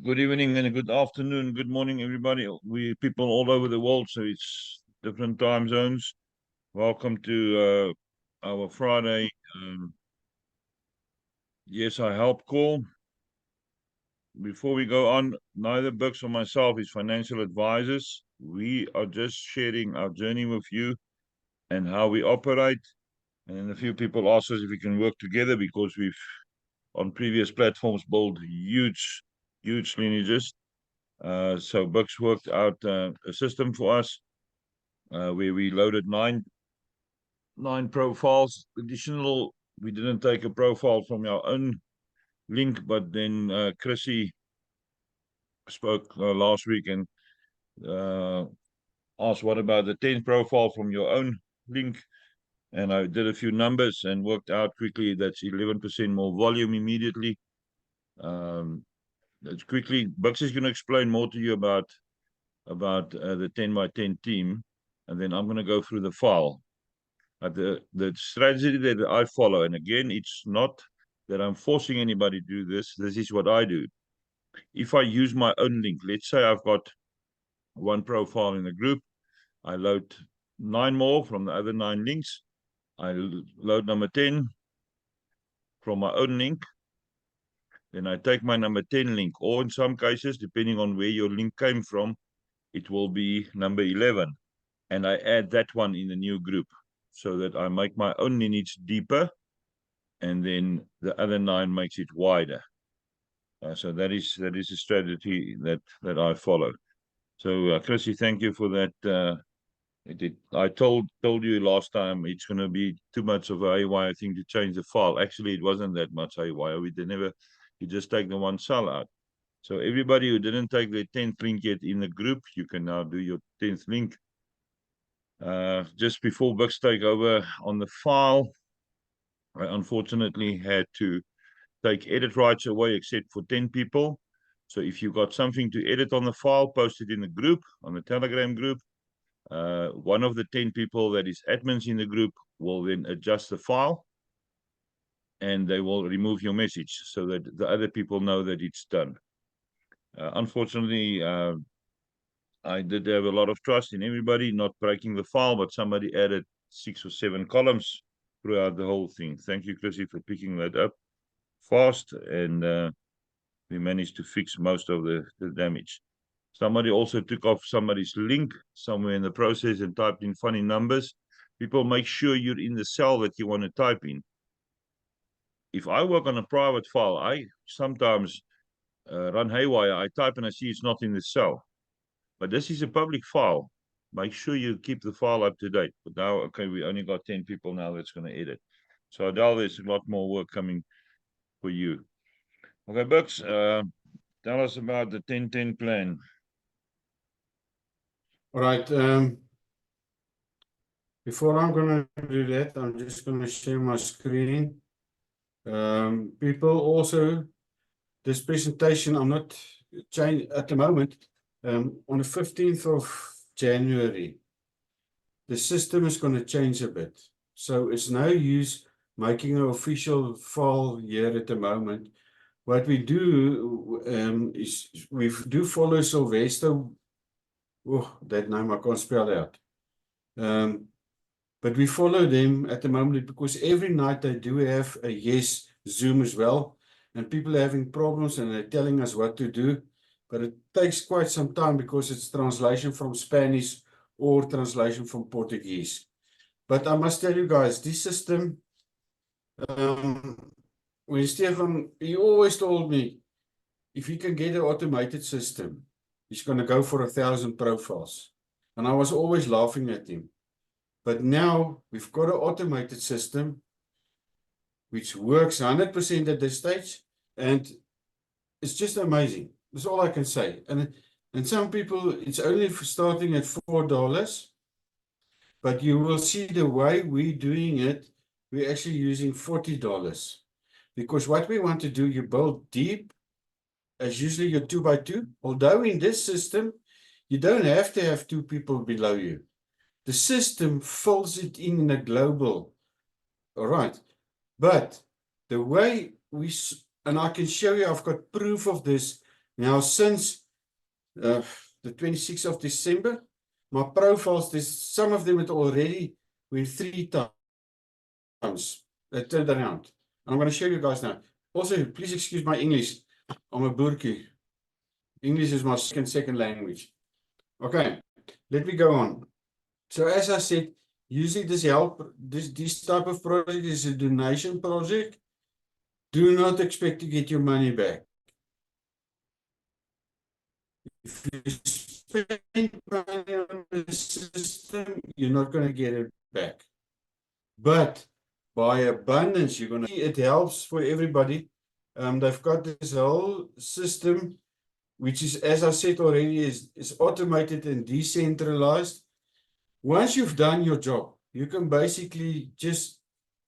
Good evening and good afternoon, good morning, everybody. We people all over the world, so it's different time zones. Welcome to our Friday Yes, I Help call. Before we go on, neither Buks or myself is financial advisors. We are just sharing our journey with you and how we operate. And then a few people asked us if we can work together because we've on previous platforms built huge lineages. So Buks worked out a system for us where we loaded nine profiles. Additional, we didn't take a profile from our own link, but then Chrissy spoke last week and asked, what about the 10th profile from your own link? And I did a few numbers and worked out quickly that's 11% more volume immediately. That's quickly. Buks is going to explain more to you about the 10 by 10 team, and then I'm going to go through the file. The strategy that I follow, and again, it's not that I'm forcing anybody to do this. This is what I do. If I use my own link, let's say I've got one profile in the group, I load 9 more from the other 9 links. I load number 10 from my own link. Then I take my number 10 link, or in some cases, depending on where your link came from, it will be number 11. And I add that one in the new group so that I make my own lineage deeper, and then the other 9 makes it wider. So that is a strategy that I follow. So Chrissy, thank you for that. I told you last time it's going to be too much of a haywire thing to change the file. Actually, it wasn't that much haywire. You just take the one cell out. So everybody who didn't take the 10th link yet in the group, you can now do your 10th link. Just before Buks take over on the file, I unfortunately had to take edit rights away except for 10 people. So if you got something to edit on the file, post it in the group, on the Telegram group. One of the 10 people that is admins in the group will then adjust the file, and they will remove your message so that the other people know that it's done. Unfortunately, I did have a lot of trust in everybody not breaking the file, but somebody added 6 or 7 columns throughout the whole thing. Thank you, Chrissy, for picking that up fast, and we managed to fix most of the damage. Somebody also took off somebody's link somewhere in the process and typed in funny numbers. People, make sure you're in the cell that you want to type in. If I work on a private file, I sometimes run haywire. I type and I see it's not in the cell. But this is a public file. Make sure you keep the file up to date. But now, okay, we only got 10 people now that's going to edit. So Adele, there's a lot more work coming for you. Okay, Buks, tell us about the 10-10 plan. All right. Before I'm going to do that, I'm just going to share my screen. People also, this presentation, I'm not changing at the moment. On the 15th of January, the system is going to change a bit. So it's no use making an official file here at the moment. What we do is we do follow Sylvester. Oh, that name I can't spell out. But we follow them at the moment because every night they do have a yes Zoom as well. And people are having problems and they're telling us what to do. But it takes quite some time because it's translation from Spanish or translation from Portuguese. But I must tell you guys, this system, when Stefan, he always told me, if he can get an automated system, he's going to go for 1,000 profiles. And I was always laughing at him. But now we've got an automated system which works 100% at this stage. And it's just amazing. That's all I can say. And some people, it's only starting at $4. But you will see the way we're doing it, we're actually using $40. Because what we want to do, you build deep, as usually your 2x2. Although in this system, you don't have to have 2 people below you. The system fills it in a global. All right. But the way and I can show you, I've got proof of this Now, since the 26th of December, my profiles, some of them had already went 3 times. They turned around. I'm going to show you guys now. Also, please excuse my English. I'm a Burkie. English is my second language. Okay, let me go on. So as I said, usually this type of project is a donation project. Do not expect to get your money back. If you spend money on the system, you're not going to get it back. But by abundance, you're going to see it helps for everybody. They've got this whole system, which is, as I said already, is automated and decentralized. Once you've done your job, you can basically just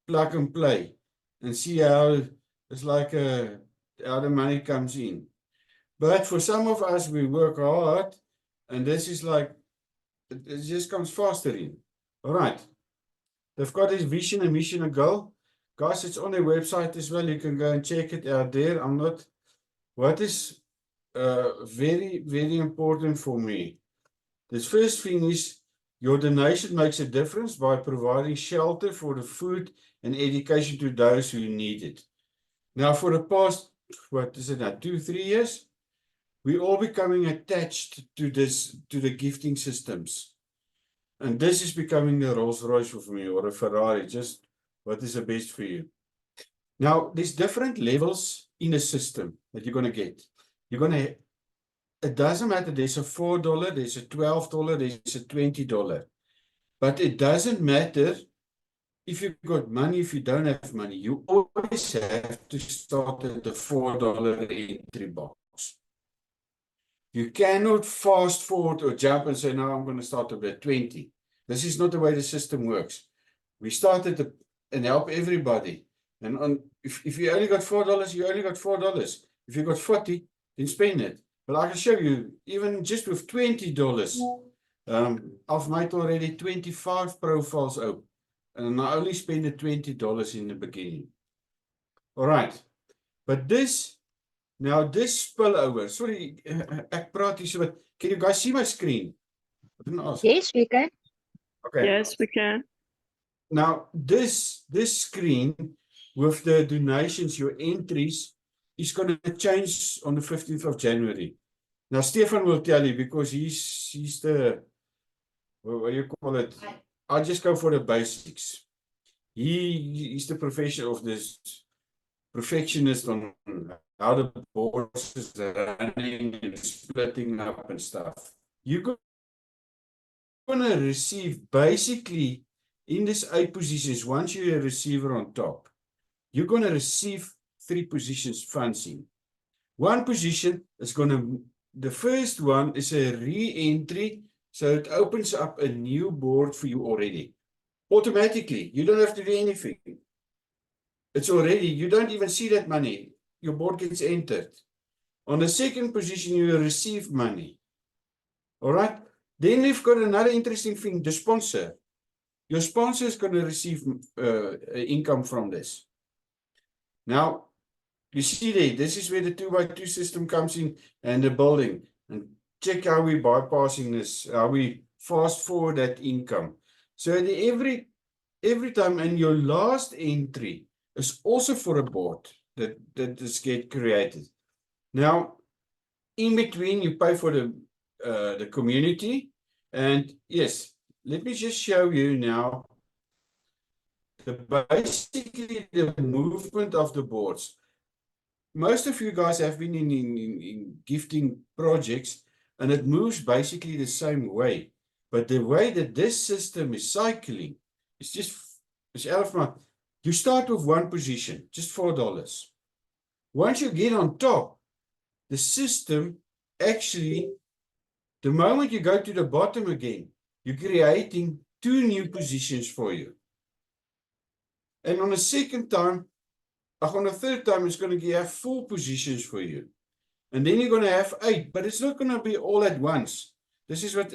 plug and play and see how it's like how the money comes in. But for some of us, we work hard, and this is like it just comes faster in. All right. They've got this vision and mission and goal. Guys, it's on their website as well. You can go and check it out there. What is very, very important for me. The first thing is your donation makes a difference by providing shelter for the food and education to those who need it. Now, for the past, what is it now, 2-3 years, we're all becoming attached to the gifting systems. And this is becoming a Rolls Royce for me, or a Ferrari, just what is the best for you. Now, there's different levels in a system that you're going to get. It doesn't matter, there's a $4, there's a $12, there's a $20. But it doesn't matter if you've got money, if you don't have money. You always have to start at the $4 entry box. You cannot fast forward or jump and say, no, I'm going to start at 20. This is not the way the system works. We started and help everybody. And if you only got $4, you only got $4. If you got 40, then spend it. But I can show you, even just with $20, I've made already 25 profiles open. And I only spent the $20 in the beginning. All right. But this spillover, sorry, ek praat hier so wat. Can you guys see my screen? I didn't ask. Yes, we can. Okay. Yes, we can. Now, this screen with the donations, your entries, is going to change on the 15th of January. Now, Stefan will tell you because he's the, what do you call it? I'll just go for the basics. He's the professional of this perfectionist on how the board is running and splitting up and stuff. You're going to receive basically in this 8 positions, once you're a receiver on top, you're going to receive 3 positions funds in. One position is the first one is a re-entry, so it opens up a new board for you already. Automatically, you don't have to do anything. It's already, you don't even see that money. Your board gets entered. On the second position, you will receive money. All right. Then we've got another interesting thing, the sponsor. Your sponsor is going to receive income from this. Now, you see there, this is where the 2x2 system comes in and the building. And check how we're bypassing this, how we fast forward that income. So every time, and your last entry is also for a board that is get created. Now, in between, you pay for the community. And yes, let me just show you now basically the movement of the boards. Most of you guys have been in gifting projects, and it moves basically the same way. But the way that this system is cycling, it's alpha. You start with one position, just $4. Once you get on top, the system actually, the moment you go to the bottom again, you're creating 2 new positions for you. And on the second time, on the third time, it's going to have 4 positions for you. And then you're going to have 8, but it's not going to be all at once. This is what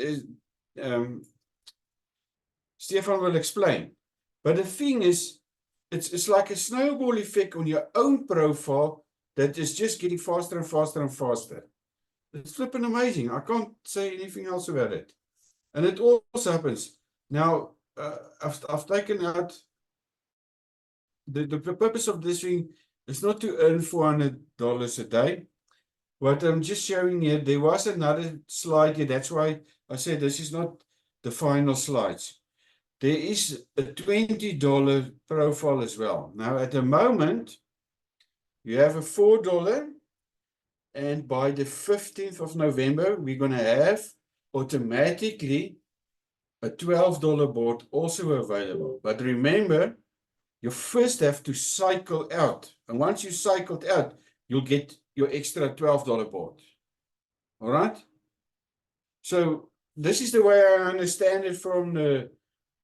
Stefan will explain. But the thing is, it's like a snowball effect on your own profile that is just getting faster and faster and faster. It's flipping amazing. I can't say anything else about it. And it also happens. Now, I've taken out the purpose of this thing is not to earn $400 a day. What I'm just showing here, there was another slide here. That's why I said this is not the final slides. There is a $20 profile as well. Now, at the moment, you have a $4, and by the 15th of November, we're going to have automatically a $12 board also available. But remember, you first have to cycle out. And once you cycled out, you'll get your extra $12 board. All right? So this is the way I understand it from the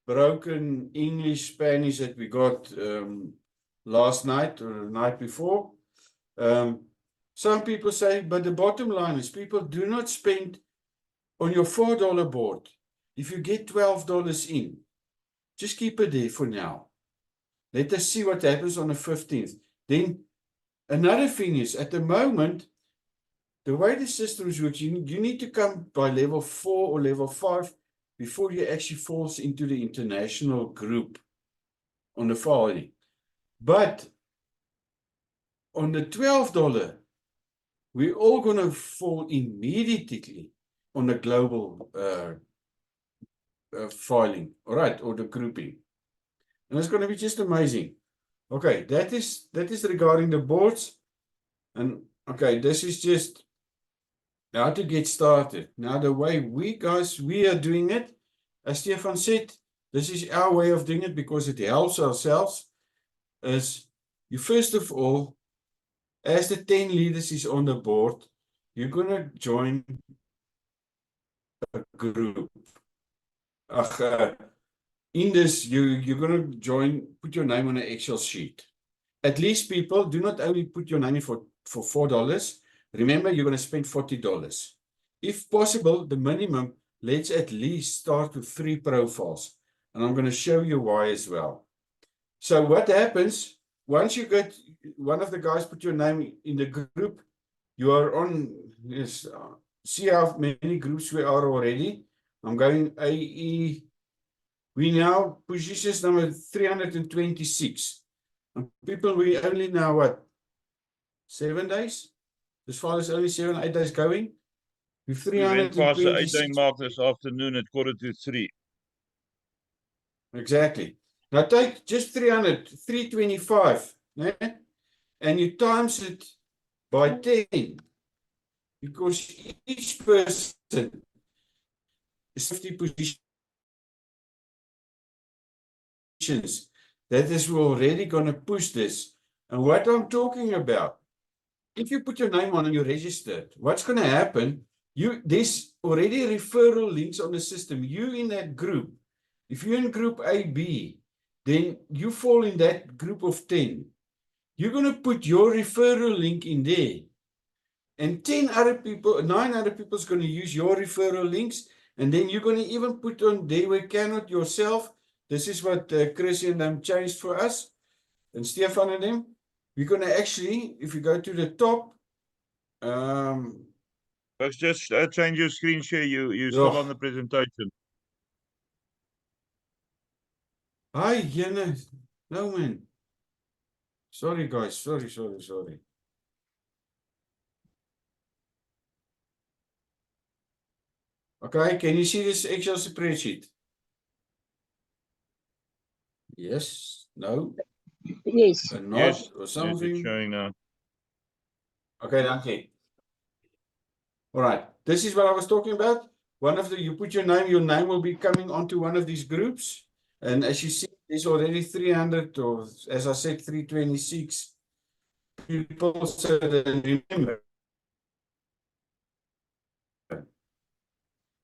broken English Spanish that we got last night or the night before. Some people say, but the bottom line is people do not spend on your $4 board. If you get $12 in, just keep it there for now. Let us see what happens on the 15th. Then another thing is, at the moment, the way the systems work, you need to come by level 4 or level 5 before you actually fall into the international group on the filing. But on the $12, we're all going to fall immediately on the global filing, all right, or the grouping. And it's going to be just amazing. Okay, that is regarding the boards. And okay, this is just how to get started. Now, the way we are doing it, as Stefan said, this is our way of doing it because it helps ourselves. Is you first of all, as the 10 leaders is on the board, you're going to join a group. In this, you're going to join, put your name on an Excel sheet. At least people do not only put your name in for $4. Remember, you're going to spend $40. If possible, the minimum, let's at least start with 3 profiles. And I'm going to show you why as well. So what happens, once you get one of the guys put your name in the group, you are on, yes, see how many groups we are already. I'm going AE. We now positions number 326. And people, we only now what? 7 days? This file is only 7, 8 days going. With We went past the 8-day 326. mark this afternoon at 2:45. Exactly. Now take just 325, né? And you times it by 10. Because each person is 50 positions. That is, we're already going to push this. And what I'm talking about, if you put your name on and you're registered, what's going to happen? There's already referral links on the system. You in that group. If you're in group AB, then you fall in that group of 10. You're going to put your referral link in there. And 9 other people is going to use your referral links. And then you're going to even put on there where cannot yourself. This is what Chris and them changed for us. And Stefan and them. We're going to actually, if you go to the top. Let's just change your screen share. You're still on the presentation. Hi, Jenna. No, man. Sorry, guys. Sorry. Okay, can you see this Excel spreadsheet? Yes, no, Yes. or not, Yes, or yes, something. it's showing now. Okay, dankie. All right, this is what I was talking about. You put your name will be coming onto one of these groups. And as you see, there's already 300, or as I said, 326 people. So remember.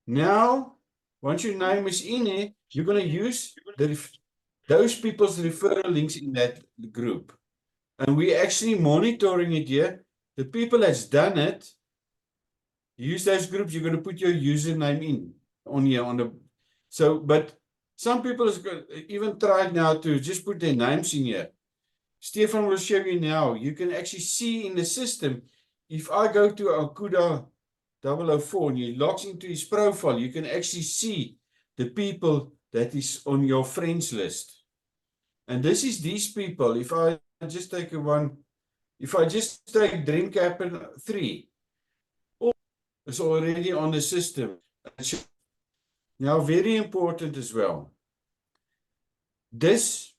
Now, once your name is in it, you're going to use those people's referral links in that group. And we're actually monitoring it here. The people that's done it, use those groups, you're going to put your username in on here on the. So, but some people even tried now to just put their names in here. Stefan will show you now. You can actually see in the system, if I go to Akuda 004 and he logs into his profile, you can actually see the people that is on your friends list. And this is these people. If I just take if I just take Dream Captain 3, it's already on the system. Now, very important as well. This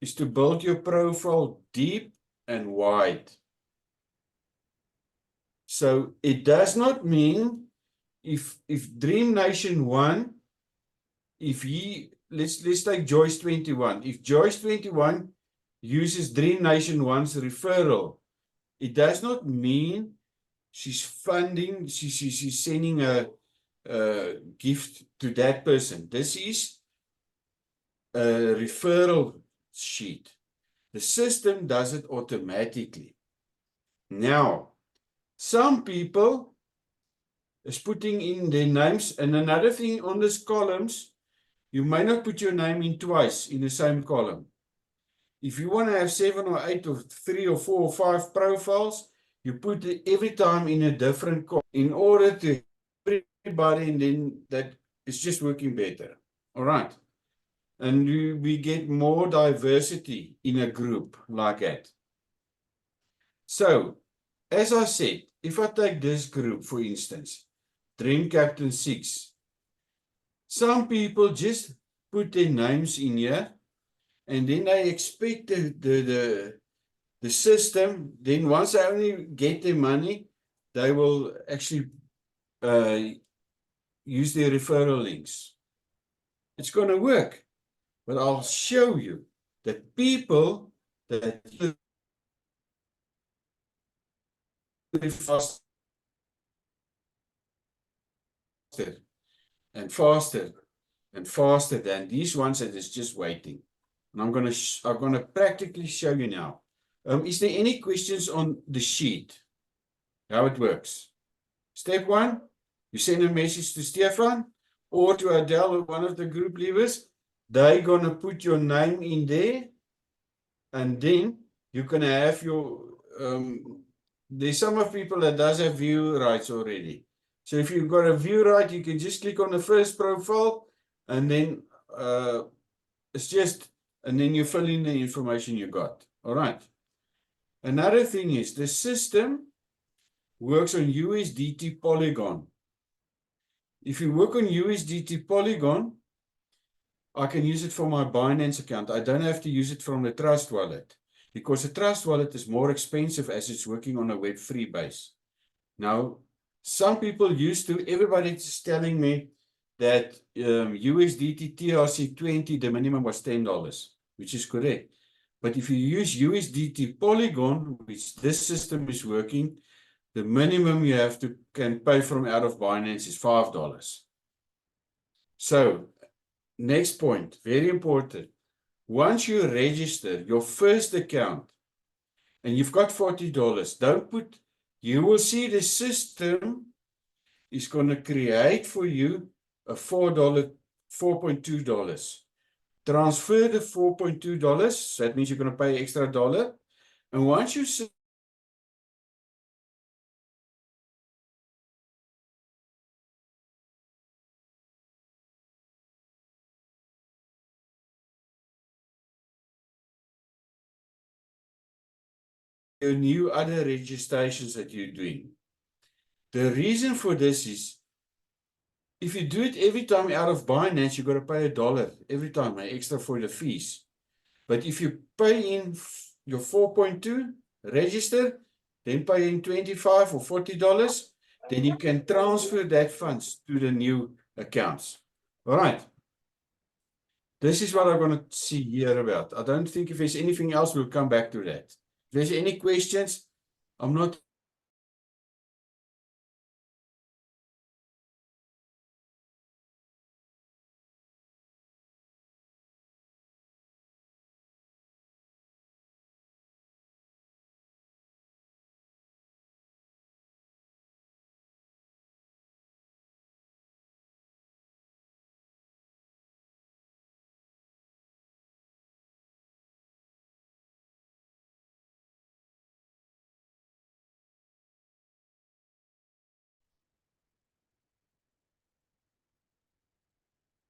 is to build your profile deep and wide. So it does not mean if Dream Nation 1, if let's take Joyce 21. If Joyce 21 uses Dream Nation 1's referral, it does not mean she's funding, she's sending a gift to that person. This is a referral sheet. The system does it automatically. Now, some people is putting in their names, and another thing on these columns, you may not put your name in twice in the same column. If you want to have 7 or 8 or 3 or 4 or 5 profiles, you put it every time in a different column in order to everybody, and then that is just working better. All right. And we get more diversity in a group like that. So, as I said, if I take this group, for instance, Dream Captain 6, some people just put their names in here, and then they expect the system, then once they only get their money, they will actually use their referral links. It's going to work, but I'll show you that people that faster and faster and faster than these ones that is just waiting. And I'm going to practically show you now. Is there any questions on the sheet? How it works? Step 1, you send a message to Stefan or to Adele or one of the group leaders. They're going to put your name in there, and then you're going to have your there's some of people that does have view rights already. So if you've got a view right, you can just click on the first profile, and then it's just, and then you fill in the information you got. All right. Another thing is the system works on USDT Polygon. If you work on USDT Polygon, I can use it for my Binance account. I don't have to use it from the Trust Wallet, because the Trust Wallet is more expensive as it's working on a Web3 base. Now, some people used to, everybody's telling me that USDT TRC20, the minimum was $10, which is correct. But if you use USDT Polygon, which this system is working, the minimum you can pay from out of Binance is $5. So, next point, very important. Once you register your first account and you've got $40, don't put, you will see the system is going to create for you a $4.2. Transfer the $4.2, that means you're going to pay extra $1. And once you see your new other registrations that you're doing. The reason for this is, if you do it every time out of Binance, you've got to pay $1 every time, extra for the fees. But if you pay in your 4.2, register, then pay in $25 or $40, then you can transfer that funds to the new accounts. All right. This is what I'm going to see here about. I don't think if there's anything else, we'll come back to that. If there's any questions, I'm not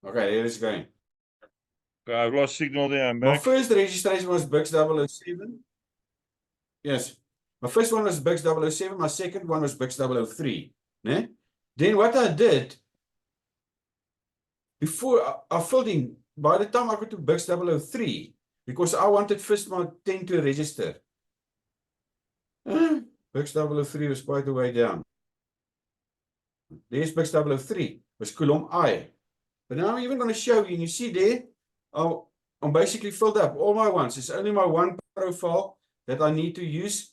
Okay, here it's going. Okay, I've lost signal there. I'm My back. first registration was Buks 007. Yes. My first one was Buks 007. My second one was Buks 003. Né? Then what I did, before I filled in, by the time I got to Buks 003, because I wanted first my 10 to register. Buks 003 was quite a way down. There's Buks 003, was column I. But now I'm even going to show you, and you see there, I'm basically filled up all my ones. It's only my one profile that I need to use.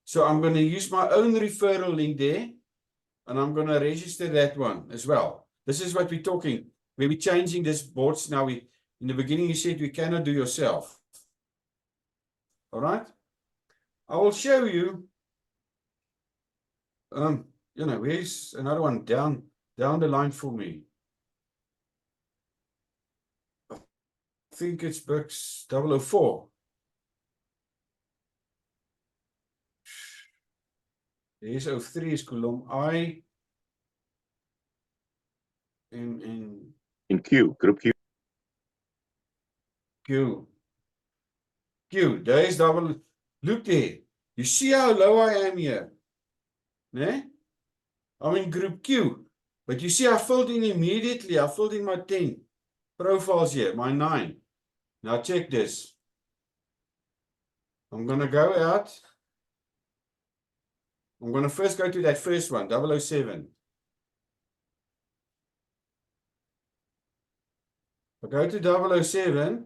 So I'm going to use my own referral link there, and I'm going to register that one as well. This is what we're talking. We're changing this boards now. In the beginning, you said we cannot do yourself. All right. I will show you. You know, where's another one down the line for me? I think it's Buks 004. There's 03 is column I. In Q, group Q. Q, there is double. Look there. You see how low I am here? Ne? I'm in group Q. But you see I filled in immediately. I filled in my 10 profiles here, my 9. Now check this. I'm going to go out. I'm going to first go to that first one, 007. I go to 007.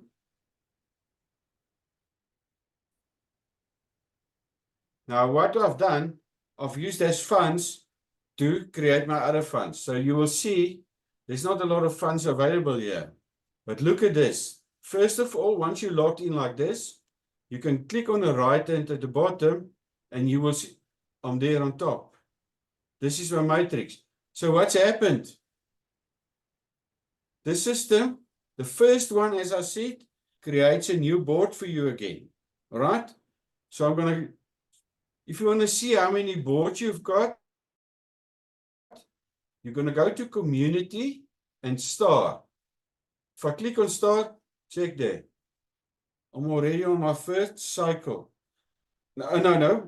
Now what I've done, I've used as funds to create my other funds. So you will see there's not a lot of funds available here. But look at this. First of all, once you logged in like this, you can click on the right hand at the bottom and you will see I'm there on top. This is my matrix. So what's happened? The system, the first one, as I said, creates a new board for you again. All right. So I'm going to, if you want to see how many boards you've got, you're going to go to community and start. If I click on start, check there. I'm already on my first cycle. No.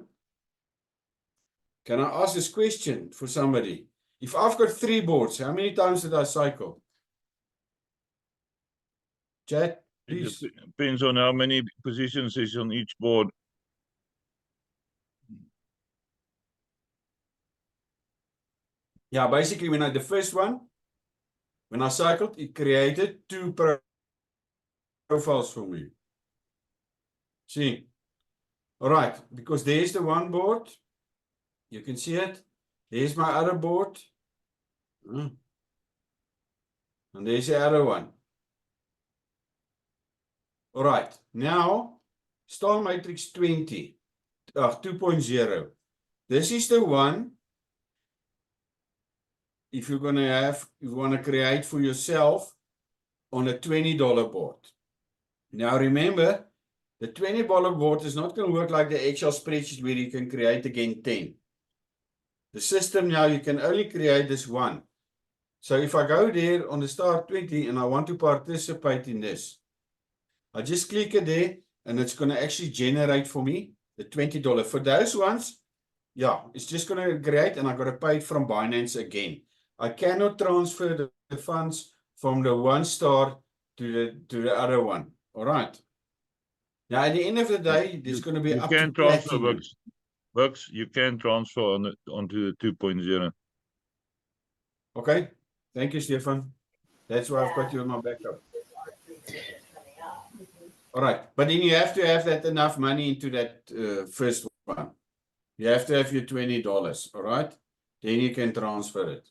Can I ask this question for somebody? If I've got 3 boards, how many times did I cycle? Chat, please. It depends on how many positions is on each board. Yeah, basically the first one, when I cycled, it created 2 profiles for me. See? All right, because there's the one board. You can see it. There's my other board. And there's the other one. All right, now star matrix 2.0. This is the one. If you're going to have, you want to create for yourself on a $20 board. Now remember, the $20 board is not going to work like the Excel spreadsheet where you can create again 10. The system now, you can only create this one. So if I go there on the start 20 and I want to participate in this, I just click it there and it's going to actually generate for me the $20. For those ones, yeah, it's just going to create and I got to pay it from Binance again. I cannot transfer the funds from the one star to the other one. All right. Now, at the end of the day, there's going to be up to platinum. Buks, you can transfer onto the 2.0. Okay. Thank you, Stefan. That's why I've got you on my backup. All right. But then you have to have that enough money into that first one. You have to have your $20. All right. Then you can transfer it.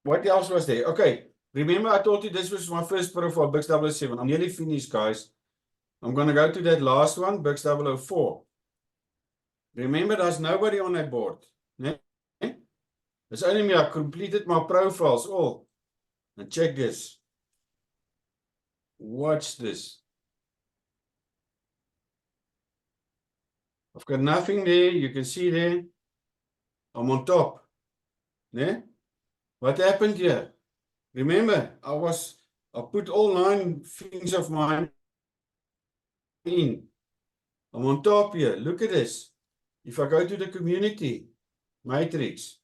What else was there? Okay. Remember, I told you this was my first profile, Buks 007. I'm nearly finished, guys. I'm going to go to that last one, Buks 004. Remember, there's nobody on that board. It's only me. I completed my profiles all. And check this. Watch this. I've got nothing there. You can see there. I'm on top. What happened here? Remember, I put all 9 things of mine in. I'm on top here. Look at this. If I go to the community matrix,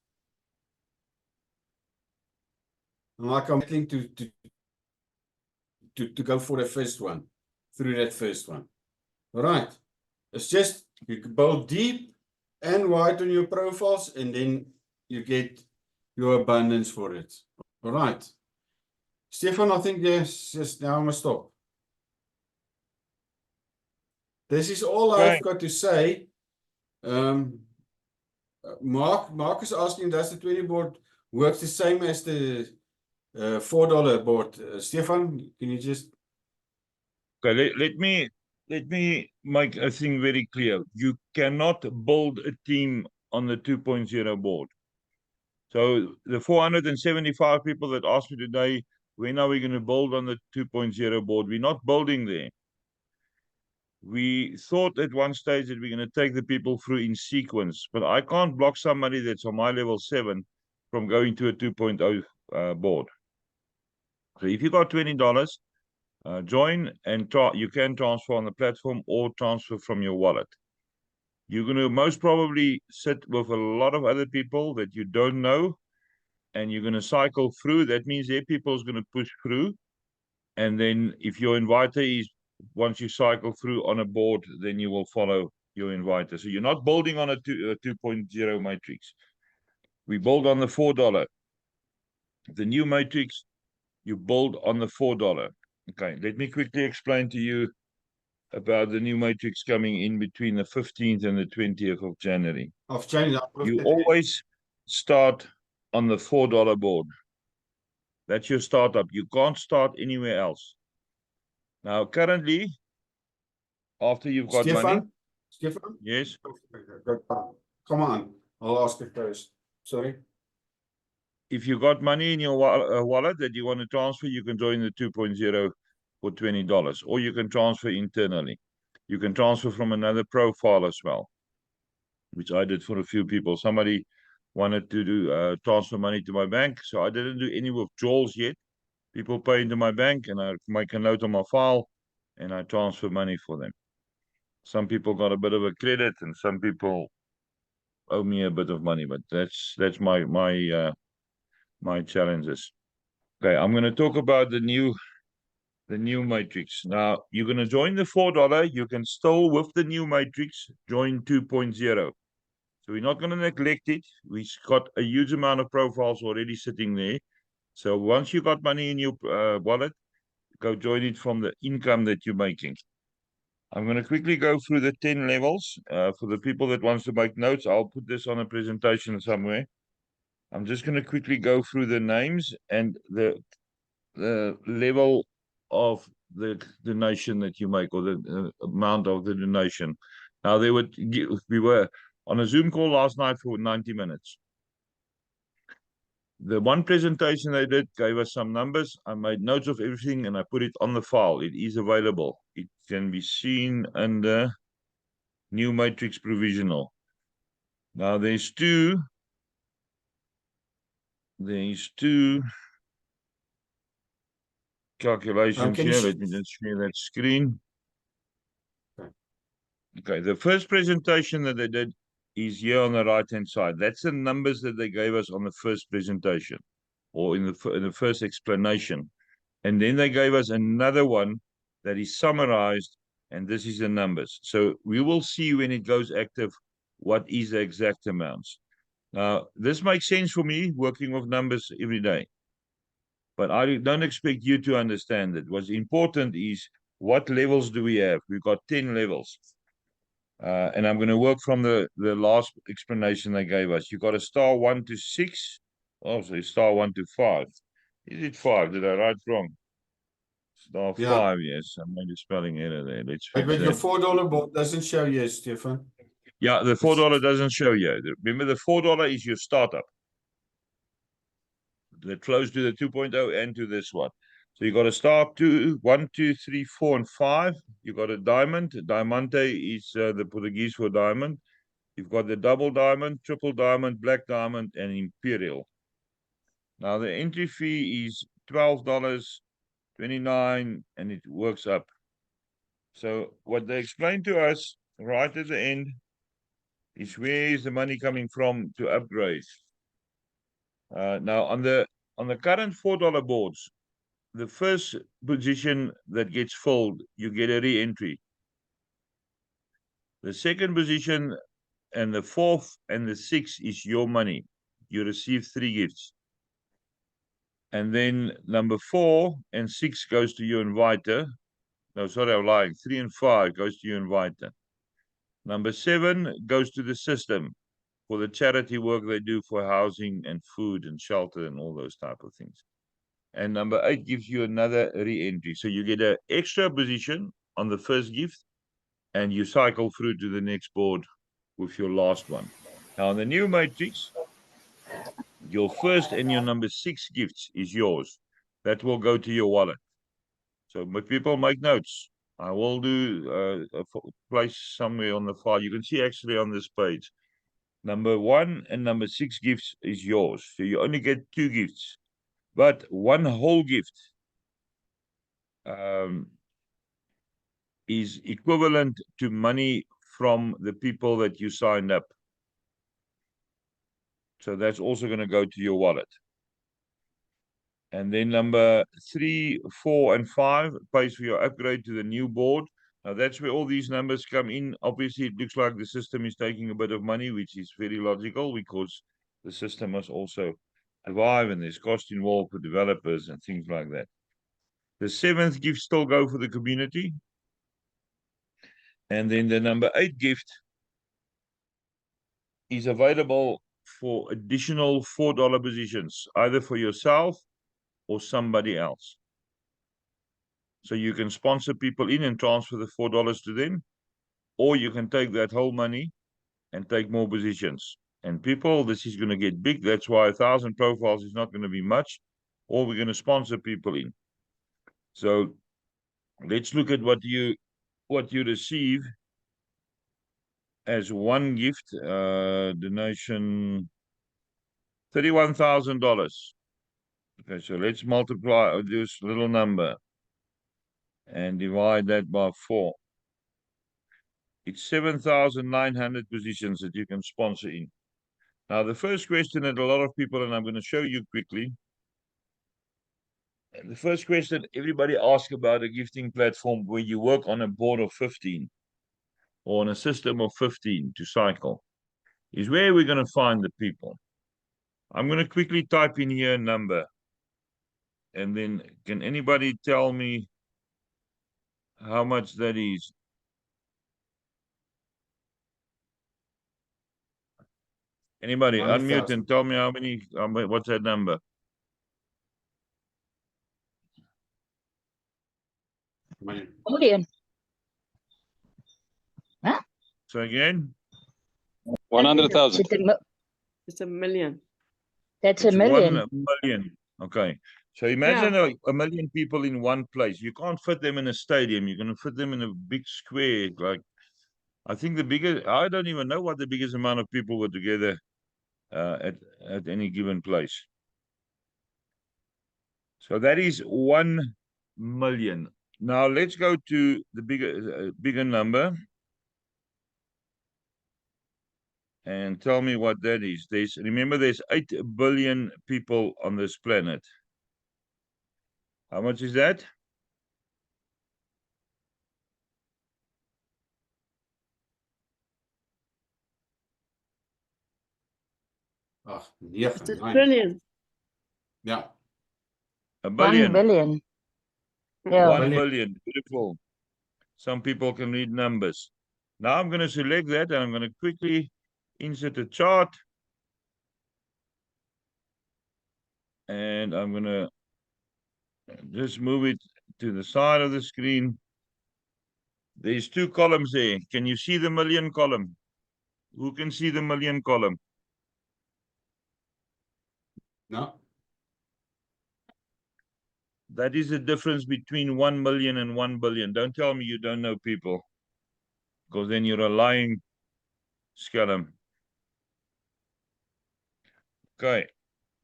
I'm like I'm waiting to go for the first one, through that first one. All right. It's just you build deep and wide on your profiles, and then you get your abundance for it. All right. Stefan, I think yes, now I must stop. This is all Okay. I've got to say. Mark is asking, does the 20 board works the same as the $4 board? Stefan, can you just... Okay, let me make a thing very clear. You cannot build a team on the 2.0 board. So the 475 people that asked me today, when are we going to build on the 2.0 board? We're not building there. We thought at one stage that we're going to take the people through in sequence, but I can't block somebody that's on my level 7 from going to a 2.0 board. So if you got $20, join, and you can transfer on the platform or transfer from your wallet. You're going to most probably sit with a lot of other people that you don't know, and you're going to cycle through. That means their people is going to push through. And then if your inviter is, once you cycle through on a board, then you will follow your inviter. So you're not building on a 2.0 matrix. We build on the $4. The new matrix, you build on the $4. Okay, let me quickly explain to you about the new matrix coming in between the 15th and the 20th of January. I've changed. You always start on the $4 board. That's your startup. You can't start anywhere else. Now, currently, after you've got money, Stefan? yes, Come on. I'll ask it first. Sorry. if you got money in your wallet that you want to transfer, you can join the 2.0 for $20, or you can transfer internally. You can transfer from another profile as well, which I did for a few people. Somebody wanted to do transfer money to my bank, so I didn't do any withdrawals yet. People pay into my bank, and I make a note on my file, and I transfer money for them. Some people got a bit of a credit, and some people owe me a bit of money, but that's my challenges. Okay, I'm going to talk about the new matrix. Now, you're going to join the $4. You can still, with the new matrix, join 2.0. So we're not going to neglect it. We've got a huge amount of profiles already sitting there. So once you got money in your wallet, go join it from the income that you're making. I'm going to quickly go through the 10 levels. For the people that wants to make notes, I'll put this on a presentation somewhere. I'm just going to quickly go through the names and the level of the donation that you make, or the amount of the donation. Now, we were on a Zoom call last night for 90 minutes. The one presentation they did gave us some numbers. I made notes of everything and I put it on the file. It is available. It can be seen under New Matrix Provisional. Now there's two calculations here. Let me just share that screen. Okay, the first presentation that they did is here on the right-hand side. That's the numbers that they gave us on the first presentation, or in the first explanation. And then they gave us another one that is summarized, and this is the numbers. So we will see when it goes active what is the exact amounts. Now, this makes sense for me working with numbers every day, but I don't expect you to understand it. What's important is what levels do we have? We've got 10 levels. And I'm going to work from the last explanation they gave us. You've got a star 1 to 6. Oh, so star 1 to 5. Is it 5? Did I write wrong? Star 5, yes. I made a spelling error there. Let's fix But that. your $4 board doesn't show you, Stefan. Yeah, the $4 doesn't show you. Remember, the $4 is your startup that flows to the 2.0 and to this one. So you got a star 2, 1, 2, 3, 4, and 5. You got a diamond. Diamante is the Portuguese for diamond. You've got the double diamond, triple diamond, black diamond, and imperial. Now the entry fee is $12.29 and it works up. So what they explain to us right at the end is where is the money coming from to upgrade. Now on the current $4 boards, the first position that gets filled, you get a re-entry. The second position and the fourth and the sixth is your money. You receive 3 gifts. And then number 4 and 6 goes to your inviter. No, sorry, I'm lying. 3 and 5 goes to your inviter. Number 7 goes to the system for the charity work they do for housing and food and shelter and all those type of things. And number 8 gives you another re-entry. So you get an extra position on the first gift and you cycle through to the next board with your last one. Now, in the new matrix, your first and your number 6 gifts is yours. That will go to your wallet. So people make notes. I will do a place somewhere on the file. You can see actually on this page. Number 1 and number 6 gifts is yours. So you only get 2 gifts. But one whole gift is equivalent to money from the people that you signed up. So that's also going to go to your wallet. And then number 3, 4, and 5 pays for your upgrade to the new board. Now that's where all these numbers come in. Obviously, it looks like the system is taking a bit of money, which is very logical because the system must also survive and there's cost involved for developers and things like that. The 7th gift still go for the community. And then the number 8 gift is available for additional $4 positions, either for yourself or somebody else. So you can sponsor people in and transfer the $4 to them, or you can take that whole money and take more positions. And people, this is going to get big. That's why 1,000 profiles is not going to be much, or we're going to sponsor people in. So let's look at what you receive as one gift, donation, $31,000. Okay, so let's multiply this little number and divide that by 4. It's 7,900 positions that you can sponsor in. Now, the first question that a lot of people, and I'm going to show you quickly. The first question everybody asks about a gifting platform where you work on a board of 15 or on a system of 15 to cycle is where we're going to find the people. I'm going to quickly type in here a number. And then can anybody tell me how much that is? Anybody unmute and tell me how many, what's that number? Million. Huh? So again? 100,000. It's a million. That's It's a million. 1 million. Okay. So imagine a million people in one place. You can't fit them in a stadium. You're going to fit them in a big square. Like, I think the biggest, I don't even know what the biggest amount of people were together at any given place. So that is 1 million. Now let's go to the bigger number. And tell me what that is. Remember, there's 8 billion people on this planet. How much is that? It's a trillion. Yeah. A billion. 1 billion. Yeah. 1 billion. Beautiful. Some people can read numbers. Now I'm going to select that and I'm going to quickly insert a chart. And I'm going to just move it to the side of the screen. There's 2 columns there. Can you see the million column? Who can see the million column? No. That is the difference between 1 million and 1 billion. Don't tell me you don't know people, because then you're a lying scallum. Okay.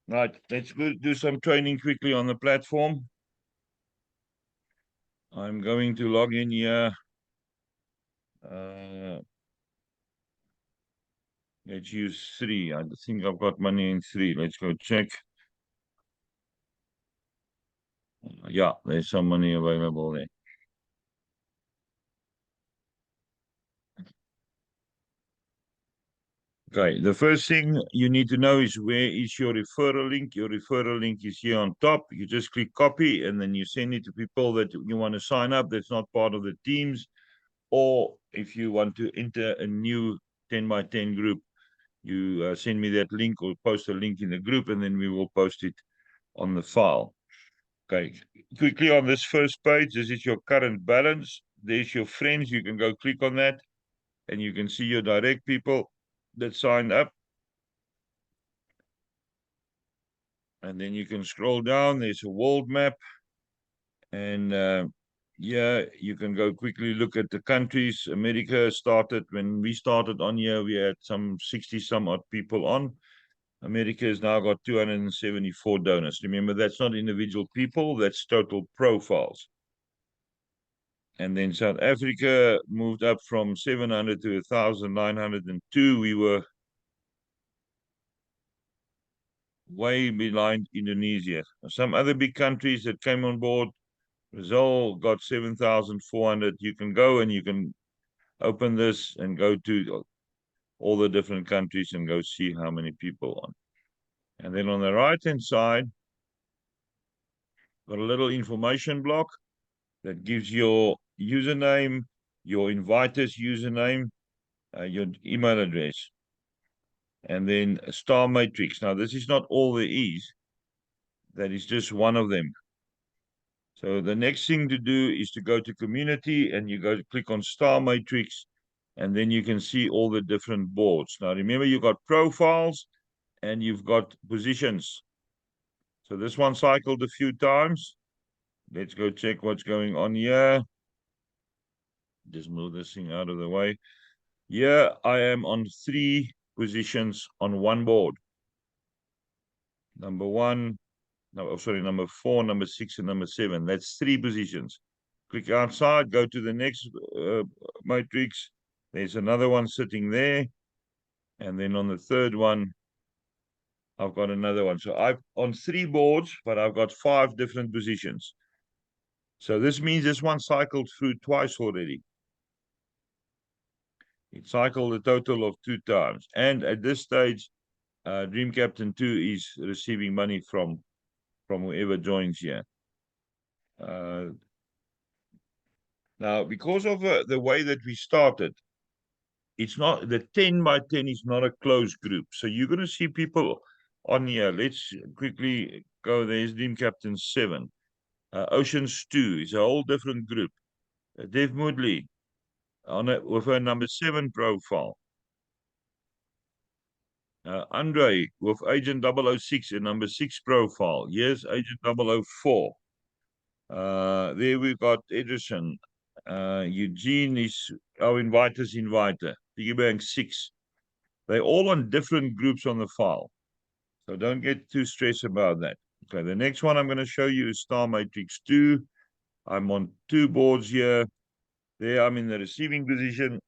Right, let's go do some training quickly on the platform. I'm going to log in here. Let's use 3. I think I've got money in 3. Let's go check. Yeah, there's some money available there. Okay, the first thing you need to know is where is your referral link. Your referral link is here on top. You just click copy and then you send it to people that you want to sign up that's not part of the teams. Or if you want to enter a new 10 by 10 group, you send me that link or post a link in the group and then we will post it on the file. Okay, quickly on this first page, this is your current balance. There's your friends. You can go click on that and you can see your direct people that signed up. And then you can scroll down. There's a world map. And yeah, you can go quickly look at the countries. America started, when we started on here, we had some 60 some odd people on. America has now got 274 donors. Remember, that's not individual people, that's total profiles. And then South Africa moved up from 700 to 1,902. We were way behind Indonesia. Some other big countries that came on board, Brazil got 7,400. You can go and you can open this and go to all the different countries and go see how many people on. And then on the right-hand side, got a little information block that gives your username, your inviter's username, your email address, and then a star matrix. Now, this is not all there is. That is just one of them. So the next thing to do is to go to community and you go to click on star matrix, and then you can see all the different boards. Now, remember, you've got profiles and you've got positions. So this one cycled a few times. Let's go check what's going on here. Just move this thing out of the way. Here I am on 3 positions on one board. Number 1, no, sorry, number 4, number 6, and number 7. That's 3 positions. Click outside, go to the next matrix. There's another one sitting there. And then on the third one, I've got another one. So I've on 3 boards, but I've got 5 different positions. So this means this one cycled through twice already. It cycled a total of 2 times. And at this stage, Dream Captain 2 is receiving money from whoever joins here. Now, because of the way that we started, it's not, the 10 by 10 is not a closed group. So you're going to see people on here. Let's quickly go. There's Dream Captain 7. Oceans 2 is a whole different group. Dave Moodley with her number 7 profile. Andre with Agent 006 and number 6 profile. Here's Agent 004. There we've got Edison. Eugene is our inviter's inviter. Piggy Bank 6. They're all on different groups on the file. So don't get too stressed about that. Okay, the next one I'm going to show you is Star Matrix 2. I'm on 2 boards here. There I'm in the receiving position.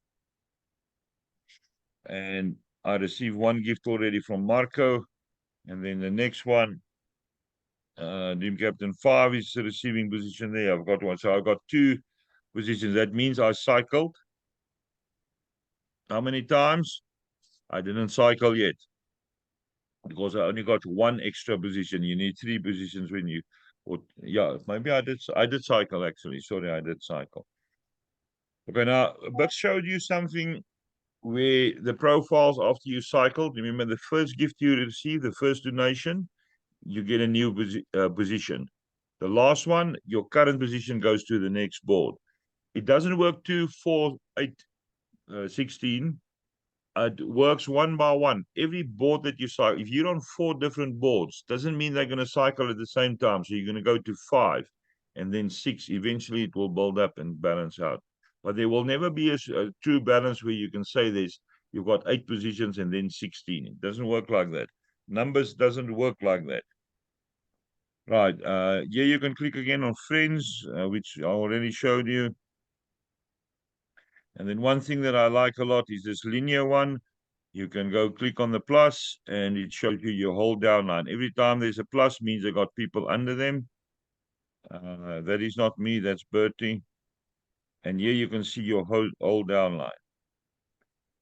And I received 1 gift already from Marco. And then the next one, Dream Captain 5 is the receiving position there. I've got 1. So I've got 2 positions. That means I cycled. How many times? I didn't cycle yet, because I only got 1 extra position. You need 3 positions when you, or yeah, maybe I did cycle actually. Sorry, I did cycle. Okay, now Buks showed you something where the profiles after you cycled. Remember, the first gift you receive, the first donation, you get a new position. The last one, your current position goes to the next board. It doesn't work 2, 4, 8, 16. It works one by one. Every board that you cycle, if you're on 4 different boards, doesn't mean they're going to cycle at the same time. So you're going to go to 5 and then 6. Eventually, it will build up and balance out. But there will never be a true balance where you can say you've got 8 positions and then 16. It doesn't work like that. Numbers doesn't work like that. Right, here you can click again on friends, which I already showed you. And then one thing that I like a lot is this linear one. You can go click on the plus and it shows you your whole downline. Every time there's a plus means they got people under them. That is not me, that's Bertie. And here you can see your whole downline.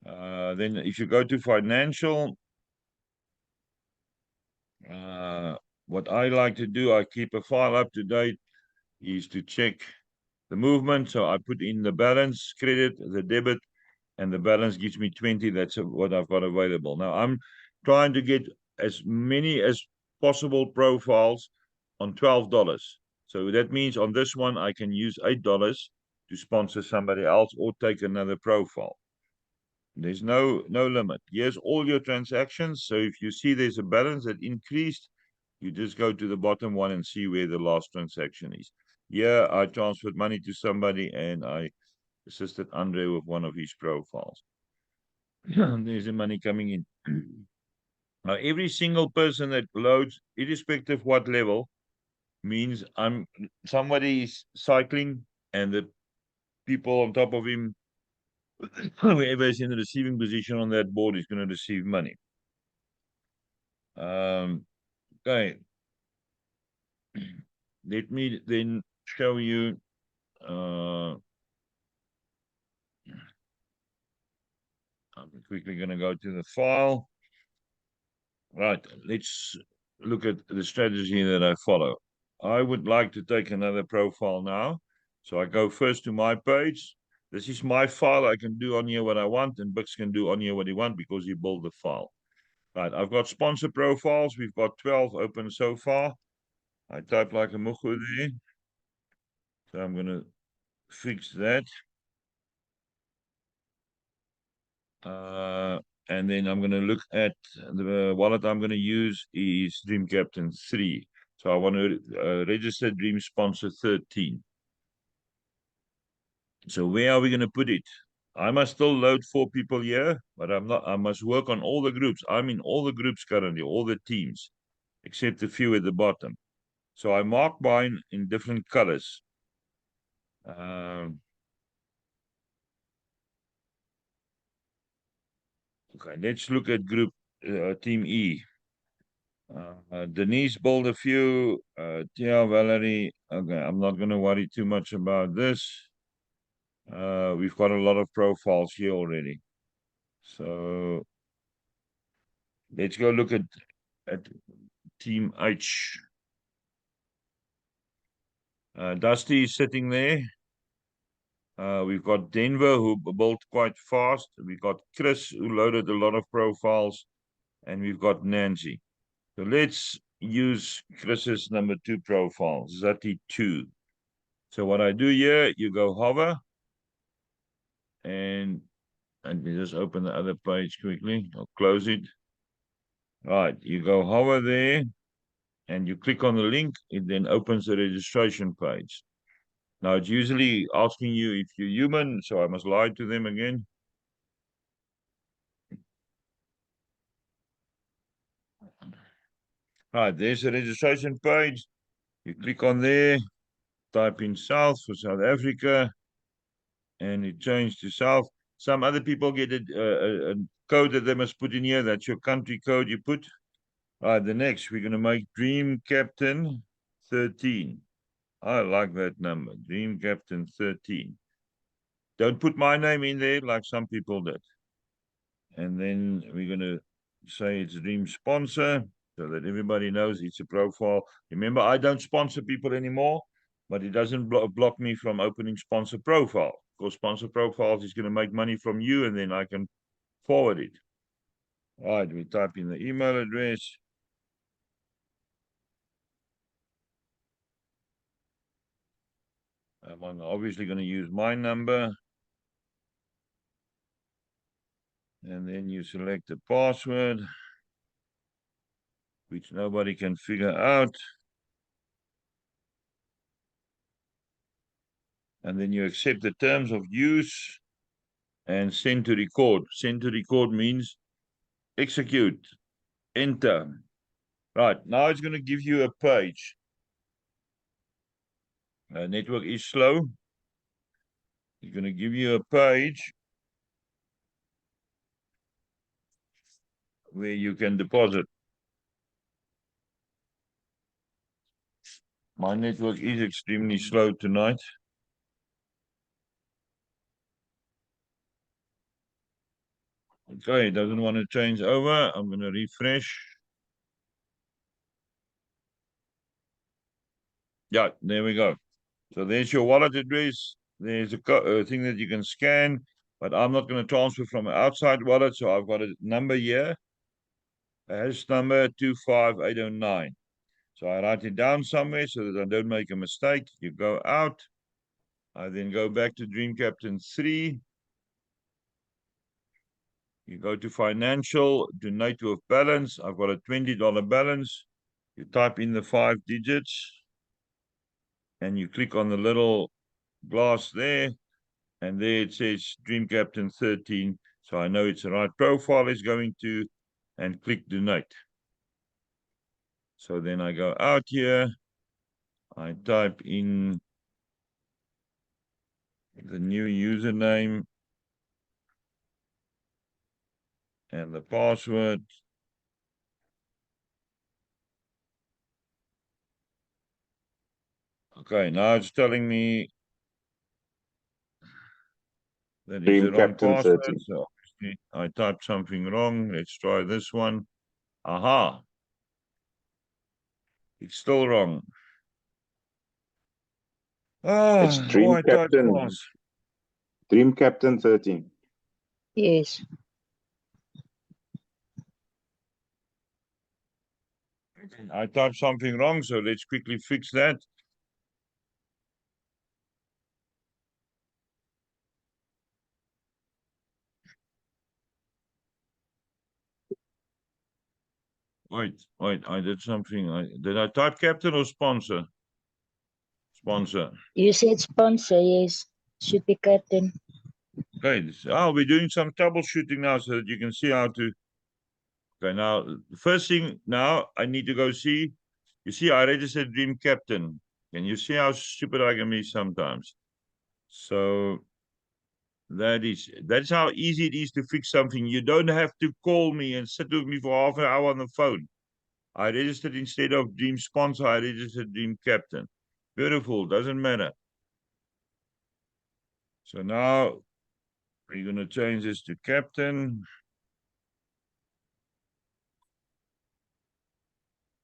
Then if you go to financial, what I like to do, I keep a file up to date, is to check the movement. So I put in the balance, credit, the debit, and the balance gives me 20. That's what I've got available. Now I'm trying to get as many as possible profiles on $12. So that means on this one, I can use $8 to sponsor somebody else or take another profile. There's no limit. Here's all your transactions. So if you see there's a balance that increased, you just go to the bottom one and see where the last transaction is. Yeah, I transferred money to somebody and I assisted Andre with one of his profiles. There's the money coming in. Now, every single person that loads, irrespective what level, means somebody is cycling and the people on top of him, whoever is in the receiving position on that board, is going to receive money. Okay. Let me then show you. I'm quickly going to go to the file. Right, let's look at the strategy that I follow. I would like to take another profile now. So I go first to my page. This is my file. I can do on here what I want, and Buks can do on here what he wants because he built the file. Right, I've got sponsor profiles. We've got 12 open so far. I type like a mugu there. So I'm going to fix that. And then I'm going to look at the wallet I'm going to use is Dream Captain 3. So I want to register Dream Sponsor 13. So where are we going to put it? I must still load 4 people here, but I'm not. I must work on all the groups. I'm in all the groups currently, all the teams, except a few at the bottom. So I mark mine in different colors. Okay, let's look at group team E. Denise built a few. Tia, Valerie. Okay, I'm not going to worry too much about this. We've got a lot of profiles here already. So let's go look at team H. Dusty is sitting there. We've got Denver, who built quite fast. We've got Chris, who loaded a lot of profiles. And we've got Nancy. So let's use Chris's number 2 profile, Zati 2. So what I do here, you go hover. And me just open the other page quickly. I'll close it. Right, you go hover there. And you click on the link. It then opens the registration page. Now, it's usually asking you if you're human, so I must lie to them again. Right, there's the registration page. You click on there, type in South for South Africa, and it changed to South. Some other people get a code that they must put in here. That's your country code you put. Right, the next, we're going to make Dream Captain 13. I like that number, Dream Captain 13. Don't put my name in there like some people did. And then we're going to say it's Dream Sponsor so that everybody knows it's a profile. Remember, I don't sponsor people anymore, but it doesn't block me from opening sponsor profile, because sponsor profiles is going to make money from you, and then I can forward it. All right, we type in the email address. I'm obviously going to use my number. And then you select the password, which nobody can figure out. And then you accept the terms of use and send to record. Send to record means execute. enter. Right, now it's going to give you a page. Network is slow. It's going to give you a page where you can deposit. My network is extremely slow tonight. Okay, it doesn't want to change over. I'm going to refresh. Yeah, there we go. So there's your wallet address. There's a thing that you can scan, but I'm not going to transfer from an outside wallet. So I've got a number here. Hash number 25809. So I write it down somewhere so that I don't make a mistake. You go out. I then go back to Dream Captain 3. You go to financial, donate with balance. I've got a $20 balance. You type in the 5 digits and you click on the little glass there. And there it says Dream Captain 13. So I know it's the right profile it's going to, and click donate. So then I go out here. I type in the new username and the password. Okay, now it's telling me that is the Dream wrong Captain password. 13. So obviously I typed something wrong. Let's try this one. Aha. It's still wrong. It's Dream I typed Captain. fast. Dream Captain 13. Yes. I typed something wrong, so let's quickly fix that. Wait, I did something. Did I type captain or sponsor? Sponsor. You said sponsor, yes. Should be captain. Okay, I'll be doing some troubleshooting now so that you can see how to. Okay, now, the first thing now I need to go see. You see, I registered Dream Captain. Can you see how stupid I can be sometimes? So that's how easy it is to fix something. You don't have to call me and sit with me for half an hour on the phone. I registered instead of Dream Sponsor, I registered Dream Captain. Beautiful, doesn't matter. So now we're going to change this to Captain.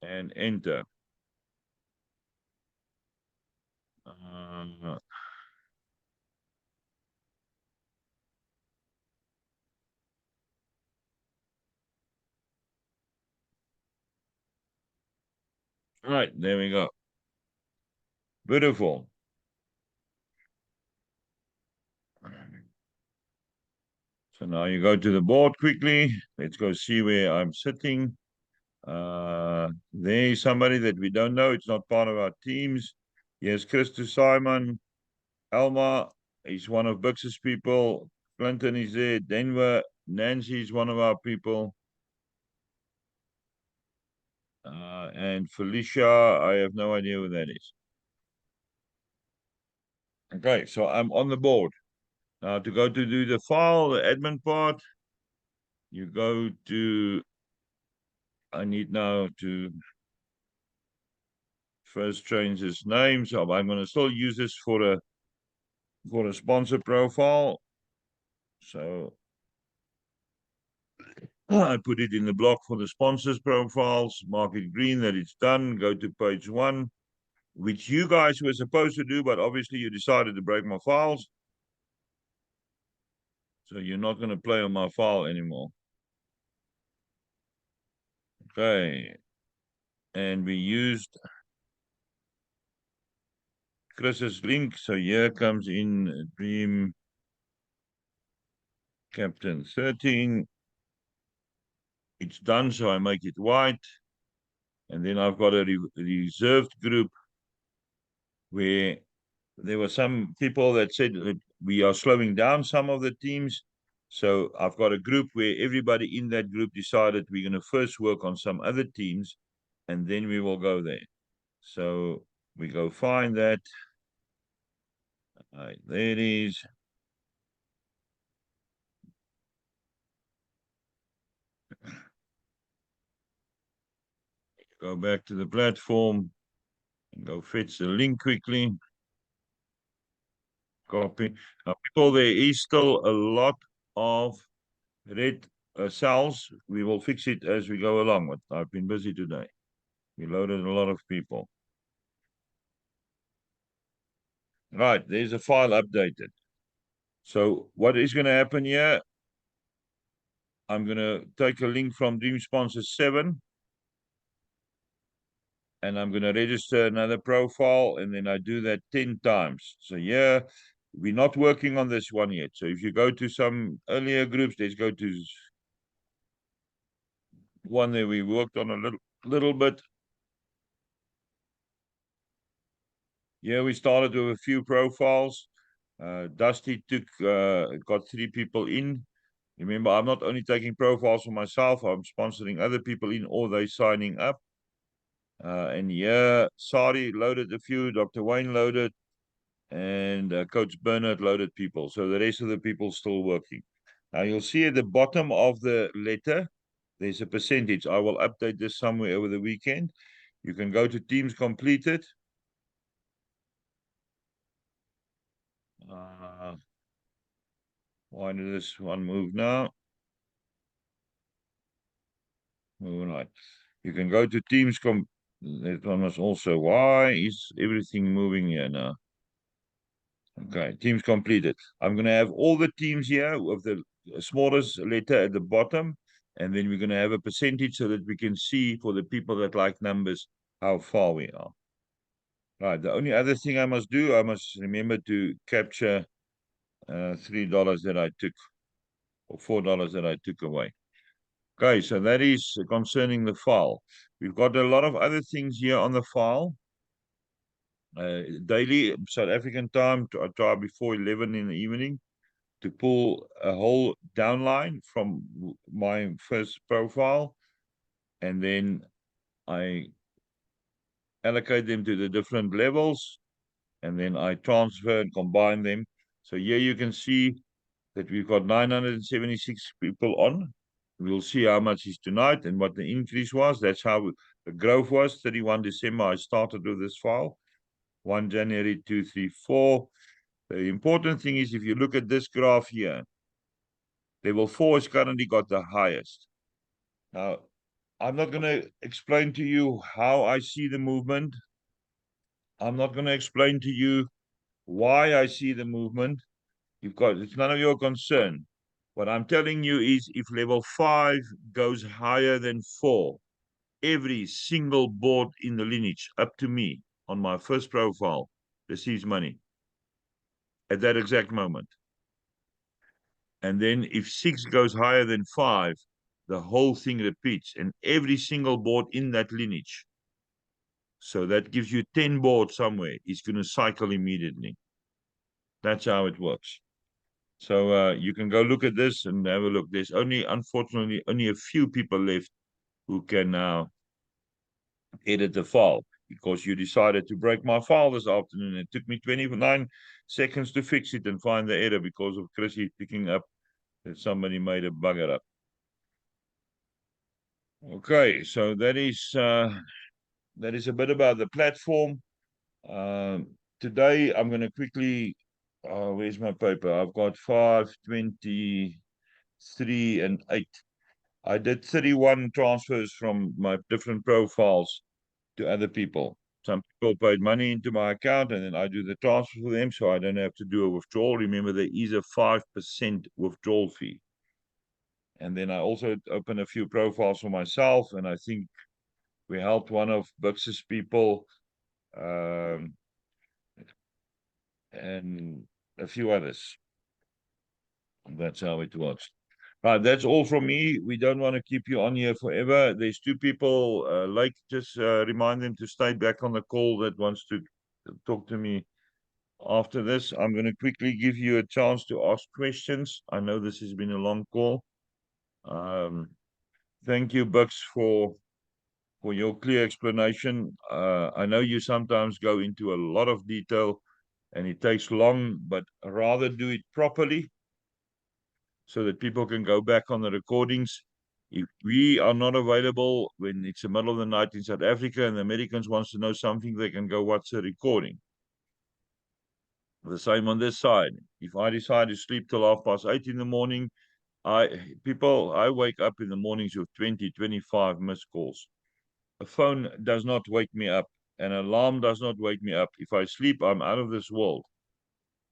And enter. Right, there we go. Beautiful. So now you go to the board quickly. Let's go see where I'm sitting. There's somebody that we don't know. It's not part of our teams. Yes, Christus Simon. Elma is one of Buks's people. Clinton is there. Denver. Nancy is one of our people. And Felicia, I have no idea who that is. Okay, so I'm on the board. Now to go to do the file, the admin part, you go to, I need now to first change this name. So I'm going to still use this for a sponsor profile. So I put it in the block for the sponsors profiles, mark it green that it's done, go to page 1, which you guys were supposed to do, but obviously you decided to break my files. So you're not going to play on my file anymore. Okay. And we used Chris's link. So here comes in Dream Captain 13. It's done, so I make it white. And then I've got a reserved group where there were some people that said that we are slowing down some of the teams. So I've got a group where everybody in that group decided we're going to first work on some other teams, and then we will go there. So we go find that. All right, there it is. Go back to the platform and go fetch the link quickly. Copy. Now, people, there is still a lot of red cells. We will fix it as we go along. But I've been busy today. We loaded a lot of people. Right, there's a file updated. So what is going to happen here? I'm going to take a link from Dream Sponsor 7. And I'm going to register another profile, and then I do that 10 times. So yeah, we're not working on this one yet. So if you go to some earlier groups, let's go to one that we worked on a little bit. Yeah, we started with a few profiles. Dusty got 3 people in. Remember, I'm not only taking profiles for myself, I'm sponsoring other people in, or they signing up. And yeah, Sari loaded a few, Dr. Wayne loaded, and Coach Bernard loaded people. So the rest of the people still working. Now you'll see at the bottom of the letter, there's a percentage. I will update this somewhere over the weekend. You can go to teams completed. Why did this one move now? All right. You can go to teams that one was also, why is everything moving here now? Okay, teams completed. I'm going to have all the teams here with the smallest letter at the bottom, and then we're going to have a percentage so that we can see for the people that like numbers how far we are. Right, the only other thing I must do, I must remember to capture $3 that I took, or $4 that I took away. Okay, so that is concerning the file. We've got a lot of other things here on the file. Daily South African time, I try before 11 in the evening to pull a whole downline from my first profile, and then I allocate them to the different levels, and then I transfer and combine them. So here you can see that we've got 976 people on. We'll see how much is tonight and what the increase was. That's how the growth was. 31 December, I started with this file. 1 January, 2, 3, 4. The important thing is, if you look at this graph here, level 4 has currently got the highest. Now, I'm not going to explain to you how I see the movement. I'm not going to explain to you why I see the movement. It's none of your concern. What I'm telling you is, if level 5 goes higher than 4, every single board in the lineage up to me on my first profile receives money at that exact moment. And then if 6 goes higher than 5, the whole thing repeats, and every single board in that lineage. So that gives you 10 boards somewhere. It's going to cycle immediately. That's how it works. So you can go look at this and have a look. There's unfortunately, only a few people left who can now edit the file, because you decided to break my file this afternoon. It took me 29 seconds to fix it and find the error because of Chrissy picking up that somebody made a bugger up. Okay, so that is a bit about the platform. Today I'm going to quickly, where's my paper? I've got 5, 23, and 8. I did 31 transfers from my different profiles to other people. Some people paid money into my account, and then I do the transfer for them, so I don't have to do a withdrawal. Remember, there is a 5% withdrawal fee. And then I also opened a few profiles for myself, and I think we helped one of Buks's people, and a few others. That's how it works. Right, that's all from me. We don't want to keep you on here forever. There's 2 people, just remind them to stay back on the call that wants to talk to me after this, I'm going to quickly give you a chance to ask questions. I know this has been a long call. Thank you, Buks, for your clear explanation. I know you sometimes go into a lot of detail and it takes long, but rather do it properly so that people can go back on the recordings. If we are not available when it's the middle of the night in South Africa and the Americans wants to know something, they can go watch the recording. The same on this side. If I decide to sleep till 8:30 in the morning, I wake up in the mornings with 20, 25 missed calls. A phone does not wake me up. An alarm does not wake me up. If I sleep, I'm out of this world.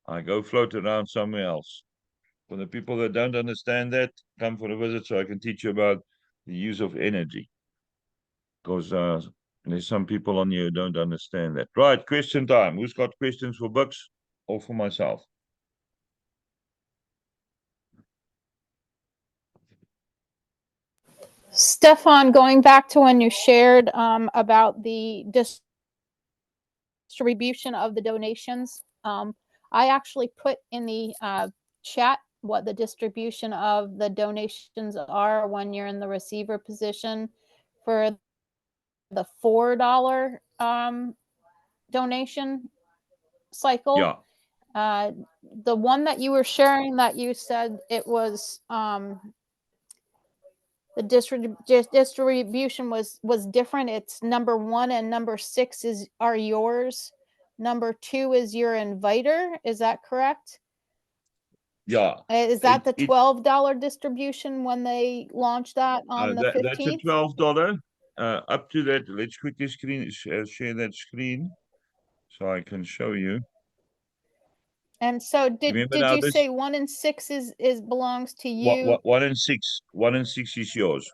I go float around somewhere else. For the people that don't understand that, come for a visit so I can teach you about the use of energy. Because there's some people on here who don't understand that. Right, question time. Who's got questions for Buks or for myself? Stefan, going back to when you shared about the distribution of the donations, I actually put in the chat what the distribution of the donations are when you're in the receiver position for the $4 donation cycle. Yeah. The one that you were sharing that you said it was the distribution was different. It's number 1 and number 6 are yours. Number 2 is your inviter. Is that correct? Yeah. Is that the $12 distribution when they launched that on the 15th? That's a $12. Up to that, let's quickly share that screen so I can show you. And so did you say 1 and 6 is belongs to you? 1 and 6. 1 and 6 is yours.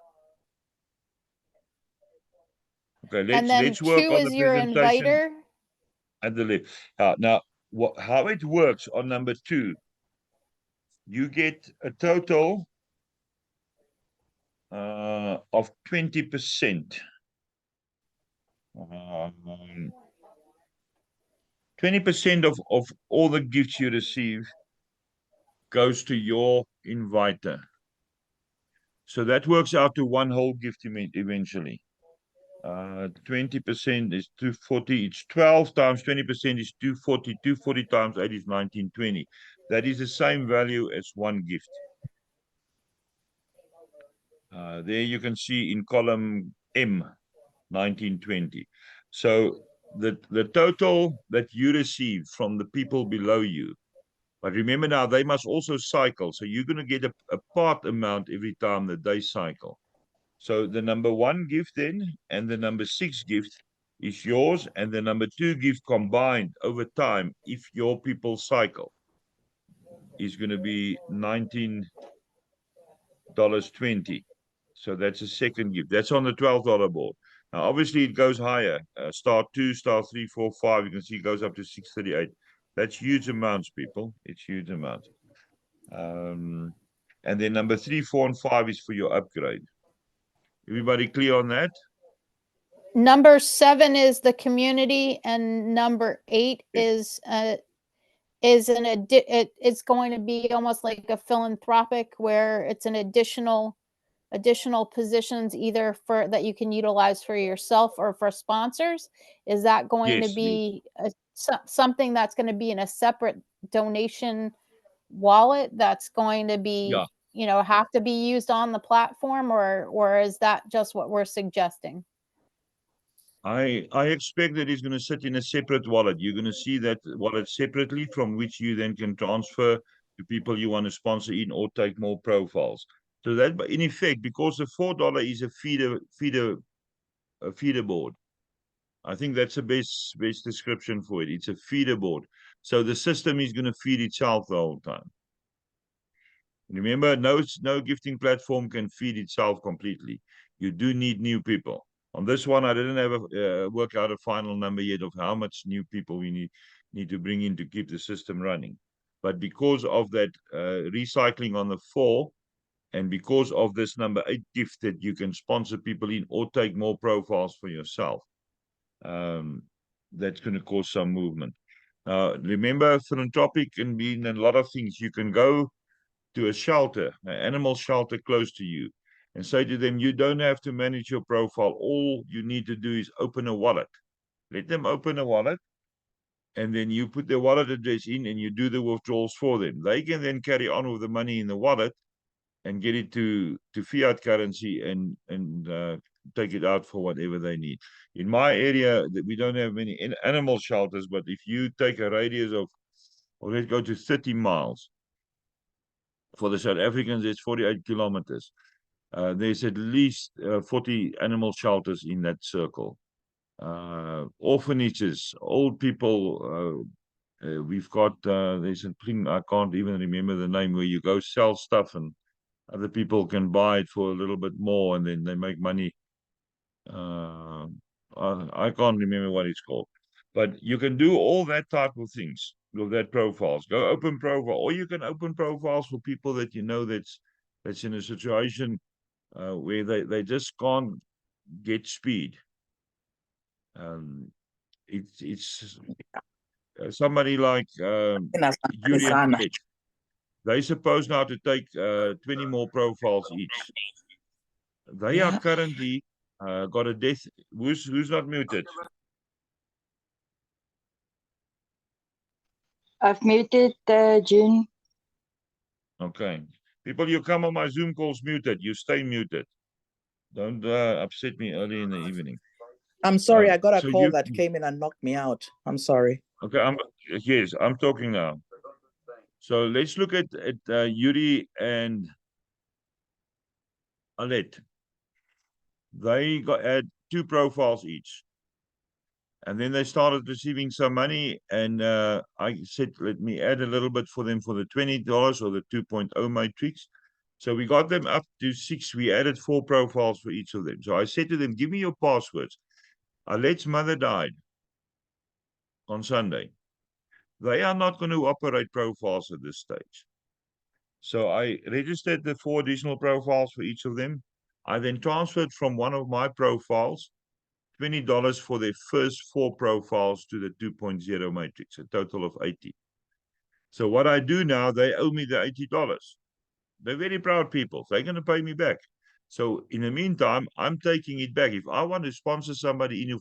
Okay, let's work 2 on is the your presentation inviter. at the left. Now, how it works on number 2, you get a total of 20%. 20% of all the gifts you receive goes to your inviter. So that works out to one whole gift eventually. 20% is 240. It's 12 times 20% is 240. 240 times 8 is 1920. That is the same value as one gift. There you can see in column M, 1920. So the total that you receive from the people below you, but remember now, they must also cycle. So you're going to get a part amount every time that they cycle. So the number 1 gift then and the number 6 gift is yours, and the number 2 gift combined over time, if your people cycle, is going to be $19.20. So that's a second gift. That's on the $12 board. Now, obviously, it goes higher. Star 2, star 3, 4, 5. You can see it goes up to 638. That's huge amounts, people. It's huge amounts. And then number 3, 4, and 5 is for your upgrade. Everybody clear on that? Number 7 is the community, and number 8 is it's going to be almost like a philanthropic, where it's an additional positions either for that you can utilize for yourself or for sponsors. Is that going to be something that's going to be in a separate donation wallet that's going to be have to be used on the platform, or is that just what we're suggesting? I expect that it's going to sit in a separate wallet. You're going to see that wallet separately, from which you then can transfer to people you want to sponsor in or take more profiles. So that, in effect, because the $4 is a feeder board. I think that's the best description for it. It's a feeder board. So the system is going to feed itself the whole time. Remember, no gifting platform can feed itself completely. You do need new people. On this one, I didn't have work out a final number yet of how much new people we need to bring in to keep the system running. But because of that recycling on the 4, and because of this number 8 gift that you can sponsor people in or take more profiles for yourself, that's going to cause some movement. Remember, philanthropic can mean a lot of things. You can go to a shelter, an animal shelter close to you, and say to them, you don't have to manage your profile. All you need to do is open a wallet. Let them open a wallet, and then you put their wallet address in and you do the withdrawals for them. They can then carry on with the money in the wallet and get it to fiat currency and take it out for whatever they need. In my area, we don't have many animal shelters, but if you take a radius of, or let's go to 30 miles, for the South Africans, it's 48 kilometers. There's at least 40 animal shelters in that circle. Orphanages, old people. We've got, there's a thing, I can't even remember the name, where you go sell stuff and other people can buy it for a little bit more and then they make money. I can't remember what it's called. But you can do all that type of things with that profiles. Go open profile, or you can open profiles for people that you know that's in a situation where they just can't get speed. It's somebody like Yuri and Colette. They supposed now to take 20 more profiles each. They are currently got a death. Who's not muted? I've muted June. Okay. People, you come on my Zoom calls muted. You stay muted. Don't upset me early in the evening. I'm sorry, I got a so call you- that came in and knocked me out. I'm sorry. Okay, I'm talking now. So let's look at Yuri and Alet. They had 2 profiles each. And then they started receiving some money, and I said, let me add a little bit for them for the $20 or the 2.0 matrix. So we got them up to 6. We added 4 profiles for each of them. So I said to them, give me your passwords. Alet's mother died on Sunday. They are not going to operate profiles at this stage. So I registered the 4 additional profiles for each of them. I then transferred from one of my profiles $20 for their first 4 profiles to the 2.0 matrix, a total of 80. So what I do now, they owe me the $80. They're very proud people. They're going to pay me back. So in the meantime, I'm taking it back. If I want to sponsor somebody in,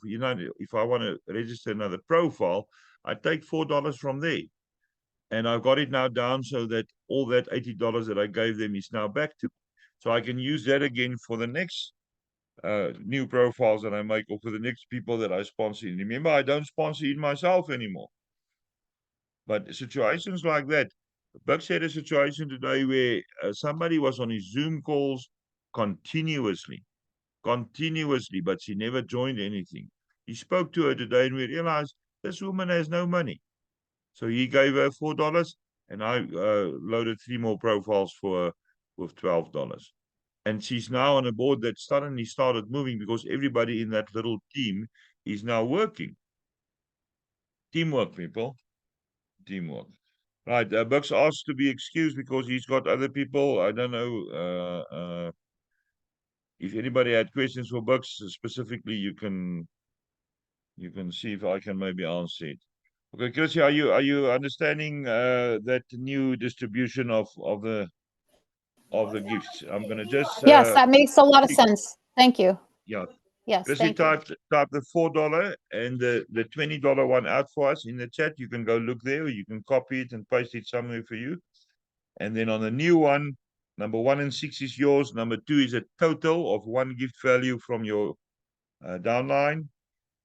if I want to register another profile, I take $4 from there. And I've got it now down so that all that $80 that I gave them is now back to me. So I can use that again for the next new profiles that I make, or for the next people that I sponsor. And remember, I don't sponsor in myself anymore. But situations like that, Buks had a situation today where somebody was on his Zoom calls continuously, but she never joined anything. He spoke to her today and we realized this woman has no money. So he gave her $4 and I loaded 3 more profiles for her with $12. And she's now on a board that suddenly started moving because everybody in that little team is now working. Teamwork, people. Teamwork. Right, Buks asked to be excused because he's got other people. I don't know if anybody had questions for Buks specifically. You can see if I can maybe answer it. Okay, Chrissy, are you understanding that new distribution of the gifts? I'm gonna just Yes, that makes a lot of sense. Thank you. yeah. Yes, Chrissy, thank you. type the $4 and the $20 one out for us in the chat. You can go look there, or you can copy it and paste it somewhere for you. And then on the new one, number 1 and 6 is yours. Number 2 is a total of 1 gift value from your downline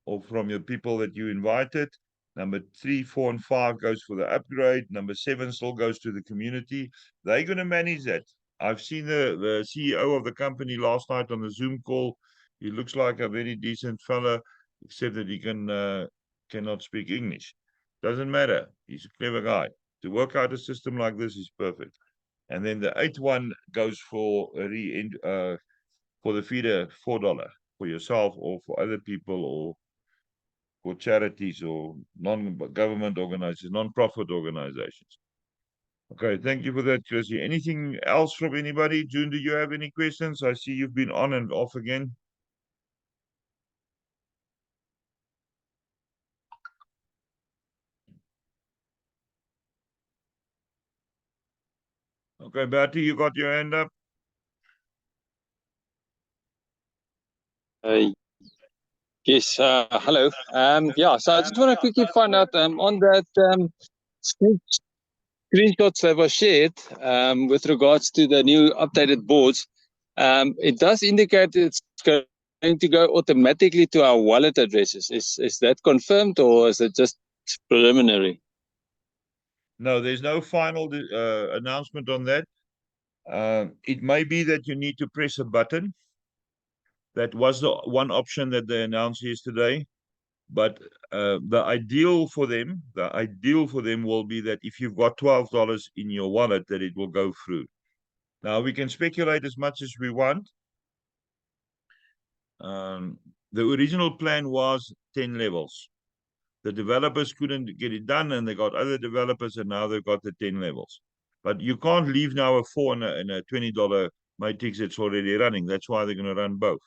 or from your people that you invited. Number 3, 4, and 5 goes for the upgrade. Number 7 still goes to the community. They're going to manage that. I've seen the CEO of the company last night on the Zoom call. He looks like a very decent fella, except that he cannot speak English. Doesn't matter. He's a clever guy. To work out a system like this is perfect. And then the 8th one goes for the feeder, $4 for yourself or for other people or for charities or non-government organizations, non-profit organizations. Okay, thank you for that, Chrissy. Anything else from anybody? June, do you have any questions? I see you've been on and off again. Okay, Bertie, you got your hand up? Yes, hello. Yeah, so I just want to quickly find out on that screenshots that were shared with regards to the new updated boards. It does indicate it's going to go automatically to our wallet addresses. Is that confirmed, or is it just preliminary? No, there's no final announcement on that. It may be that you need to press a button. That was the one option that they announced yesterday. But the ideal for them will be that if you've got $12 in your wallet, that it will go through. Now we can speculate as much as we want. The original plan was 10 levels. The developers couldn't get it done, and they got other developers, and now they've got the 10 levels. But you can't leave now a $4 and a $20 matrix that's already running. That's why they're going to run both.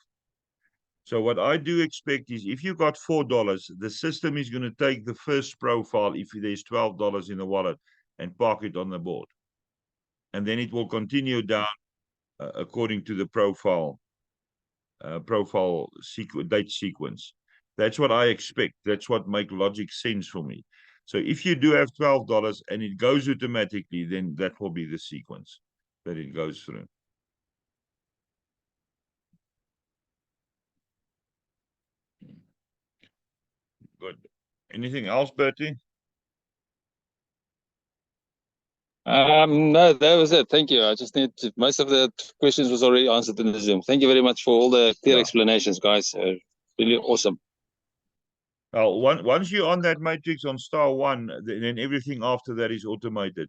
So what I do expect is if you got $4, the system is going to take the first profile if there's $12 in the wallet and park it on the board. And then it will continue down according to the profile date sequence. That's what I expect. That's what makes logic sense for me. So if you do have $12 and it goes automatically, then that will be the sequence that it goes through. Good. Anything else, Bertie? No, that was it. Thank you. I just need to, most of the questions was already answered in the Zoom. Thank you very much for all the clear explanations, guys. Really awesome. Well, once you're on that matrix on *1, then everything after that is automated.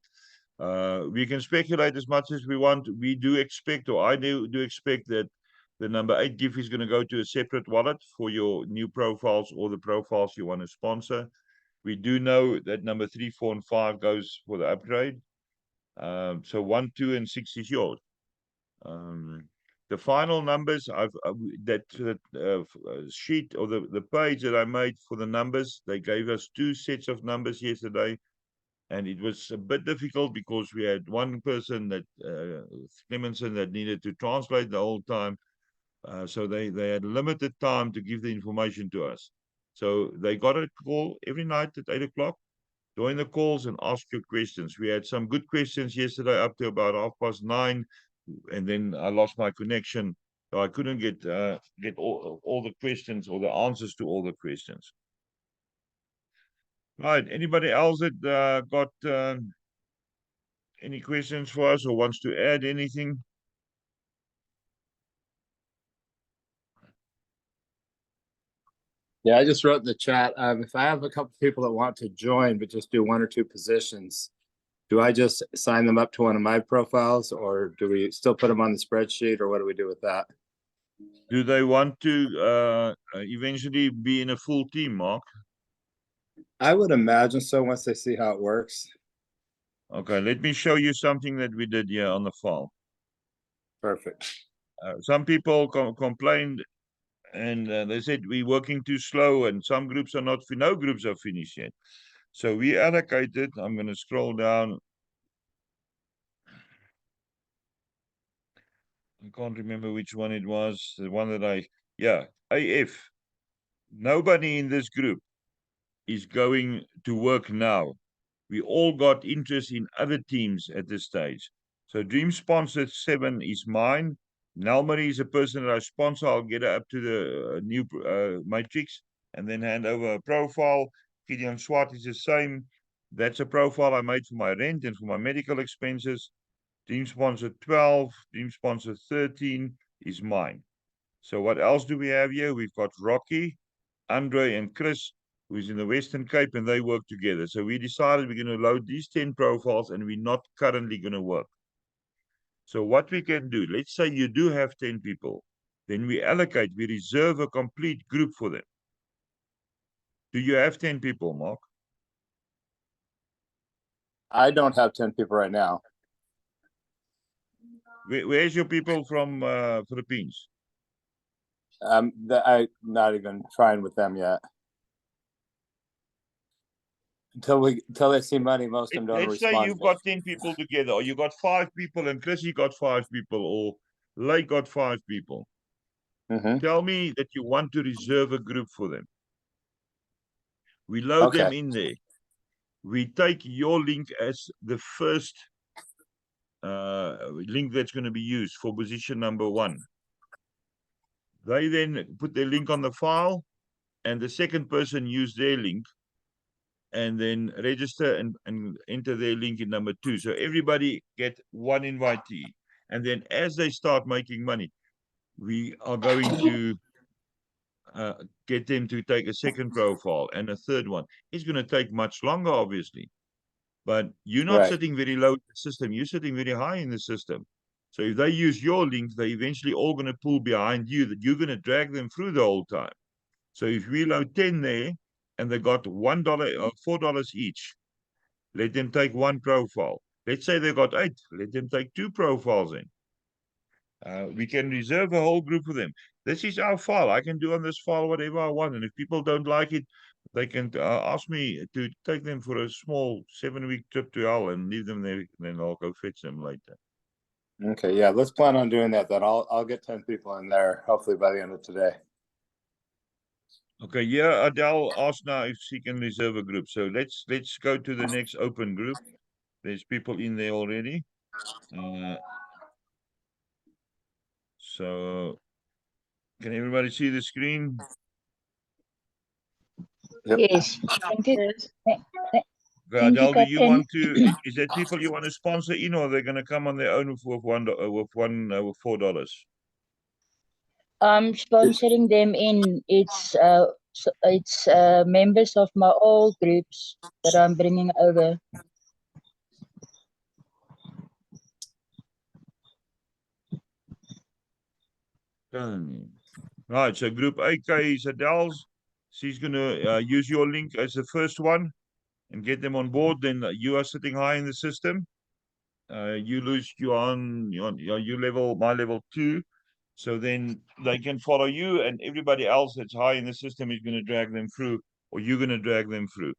We can speculate as much as we want. We do expect, or I do expect that the number 8 gift is going to go to a separate wallet for your new profiles or the profiles you want to sponsor. We do know that number 3, 4, and 5 goes for the upgrade. So 1, 2, and 6 is yours. The final numbers, sheet or the page that I made for the numbers, they gave us 2 sets of numbers yesterday, and it was a bit difficult because we had one person that Clemenson that needed to translate the whole time, so they had limited time to give the information to us. So they got a call every night at 8 o'clock. Join the calls and ask your questions. We had some good questions yesterday up to about 9:30. And then I lost my connection, so I couldn't get all the questions or the answers to all the questions. Right. Anybody else that got any questions for us or wants to add anything? Yeah, I just wrote in the chat. If I have a couple people that want to join but just do 1 or 2 positions, do I just sign them up to one of my profiles, or do we still put them on the spreadsheet, or what do we do with that? Do they want to eventually be in a full team, Mark? I would imagine so once they see how it works. Okay, let me show you something that we did here on the file. Perfect. Some people complained, and they said we're working too slow, and some groups are not. No groups are finished yet. So we allocated. I'm going to scroll down. I can't remember which one it was. The one that AF. Nobody in this group is going to work now. We all got interest in other teams at this stage. So Dream Sponsor 7 is mine. Nelmarie is a person that I sponsor. I'll get her up to the new matrix and then hand over a profile. Gideon Swart is the same. That's a profile I made for my rent and for my medical expenses. Dream Sponsor 12, Dream Sponsor 13 is mine. So what else do we have here? We've got Rocky, Andre, and Chris, who's in the Western Cape, and they work together. So we decided we're going to load these 10 profiles, and we're not currently going to work. So what we can do, let's say you do have 10 people, then we reserve a complete group for them. Do you have 10 people, Mark? I don't have 10 people right now. Where's your people from Philippines? I'm not even trying with them yet. until they see money, most of them don't Let's say respond. you've got 10 people together, or you got 5 people and Chrissy got 5 people, or Lake got 5 people. Mhm. Tell me that you want to reserve a group for them. We load them Okay. in there. We take your link as the first link that's going to be used for position number 1. They then put their link on the file, and the second person use their link, and then register and enter their link in number 2. So everybody get one invitee. And then as they start making money, we are going to get them to take a second profile and a third one. It's going to take much longer, obviously. But you're not Right. sitting very low in the system. You're sitting very high in the system. So if they use your link, they're eventually all going to pull behind you, that you're going to drag them through the whole time. So if we load 10 there and they got $1 or $4 each, let them take one profile. Let's say they got 8, let them take 2 profiles in. We can reserve a whole group of them. This is our file. I can do on this file whatever I want. And if people don't like it, they can ask me to take them for a small 7-week trip to Hull and leave them there. Then I'll go fetch them later. Okay. Yeah. Let's plan on doing that. Then I'll get 10 people in there, hopefully by the end of today. Okay, yeah, Adele asked now if she can reserve a group. So let's go to the next open group. There's people in there already. So can everybody see the screen? Yep. Yes. Thank you. Yes. Thank you, Adele, do you Captain. want to? Is that people you want to sponsor in, or they're going to come on their own with $4? Sponsoring them in. It's members of my old groups that I'm bringing over. Right, so group AK is Adele's. She's going to use your link as the first one and get them on board. Then you are sitting high in the system. You lose you on you level my level 2. So then they can follow you, and everybody else that's high in the system is going to drag them through, or you're going to drag them through.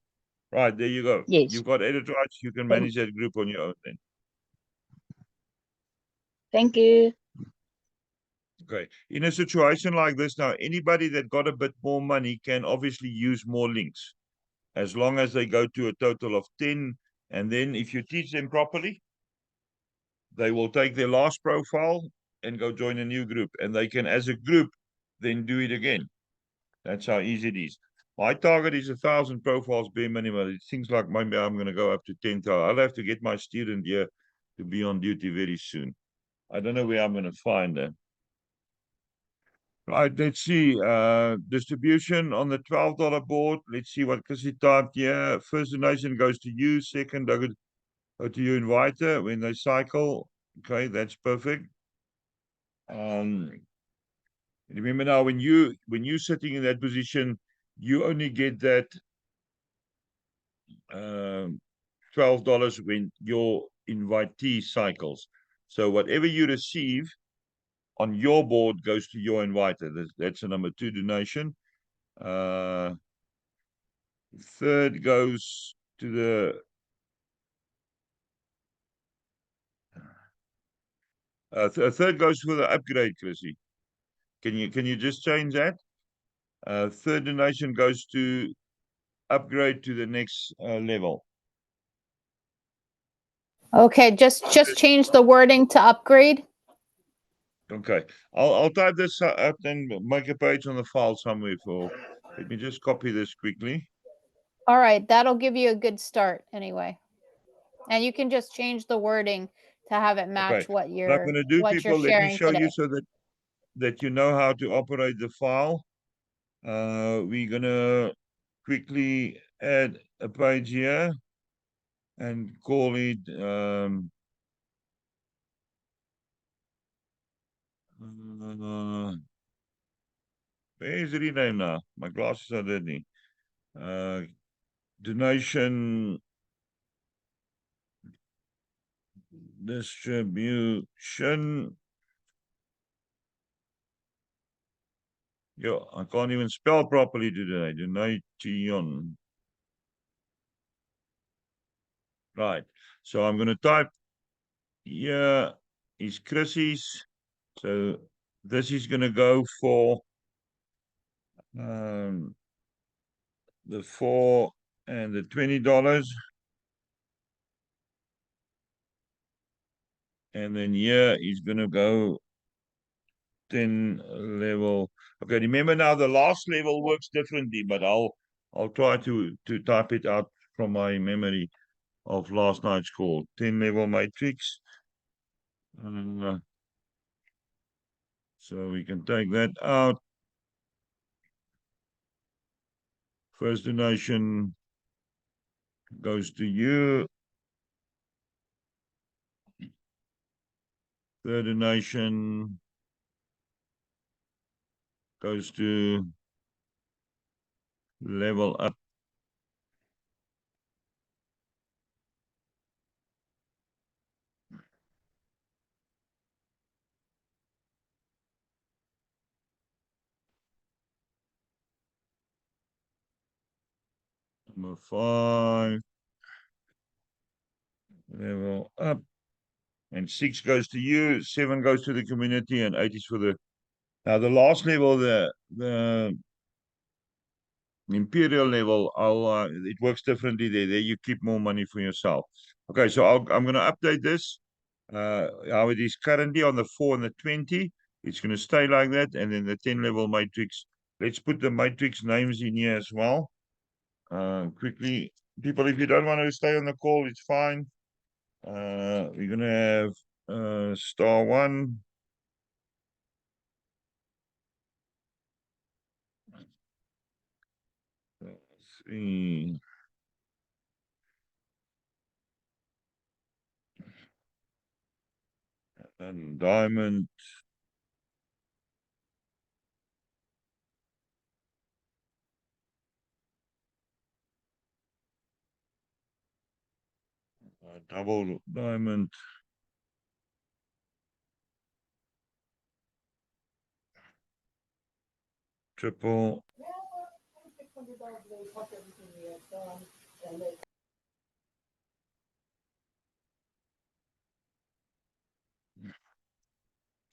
Right, there you go. Yes. You've got edit rights. You can manage that group on your own then. Thank you. Okay. In a situation like this now, anybody that got a bit more money can obviously use more links, as long as they go to a total of 10. And then if you teach them properly, they will take their last profile and go join a new group. And they can, as a group, then do it again. That's how easy it is. My target is 1,000 profiles bare minimum. It seems like maybe I'm going to go up to 10,000. I'll have to get my student here to be on duty very soon. I don't know where I'm going to find them. Right, let's see. Distribution on the $12 board. Let's see what Chrissy typed here. First donation goes to you. Second, go to your inviter when they cycle. Okay, that's perfect. Remember now, when you're sitting in that position, you only get that $12 when your invitee cycles. So whatever you receive on your board goes to your inviter. That's a number 2 donation. Third goes to the third goes for the upgrade, Chrissy. Can you just change that? Third donation goes to upgrade to the next level. Okay, just change the wording to upgrade. Okay, I'll type this up and make a page on the file somewhere for. Let me just copy this quickly. All right, that'll give you a good start anyway. And you can just change the wording to have it match Okay. what What I'm you're going to do, people, let me sharing show today. you so that you know how to operate the file. We're going to quickly add a page here and call it where's the rename now? My glasses are dirty. Donation distribution. Yo, I can't even spell properly today. Donation. Right. So I'm going to type here is Chrissy's. So this is going to go for the $4 and the $20. And then here is going to go 10 level. Okay, remember now the last level works differently, but I'll try to type it out from my memory of last night's call. 10 level matrix. So we can take that out. First donation goes to you. Third donation goes to level up. Number 5. Level up. And 6 goes to you, 7 goes to the community, and 8 is for the. Now the last level, the imperial level, it works differently there. There you keep more money for yourself. Okay, so I'm going to update this. How it is currently on the 4 and the 20. It's going to stay like that, and then the 10 level matrix. Let's put the matrix names in here as well. Quickly, people, if you don't want to stay on the call, it's fine. We're going to have star 1. Three. And diamond. Double diamond. Triple.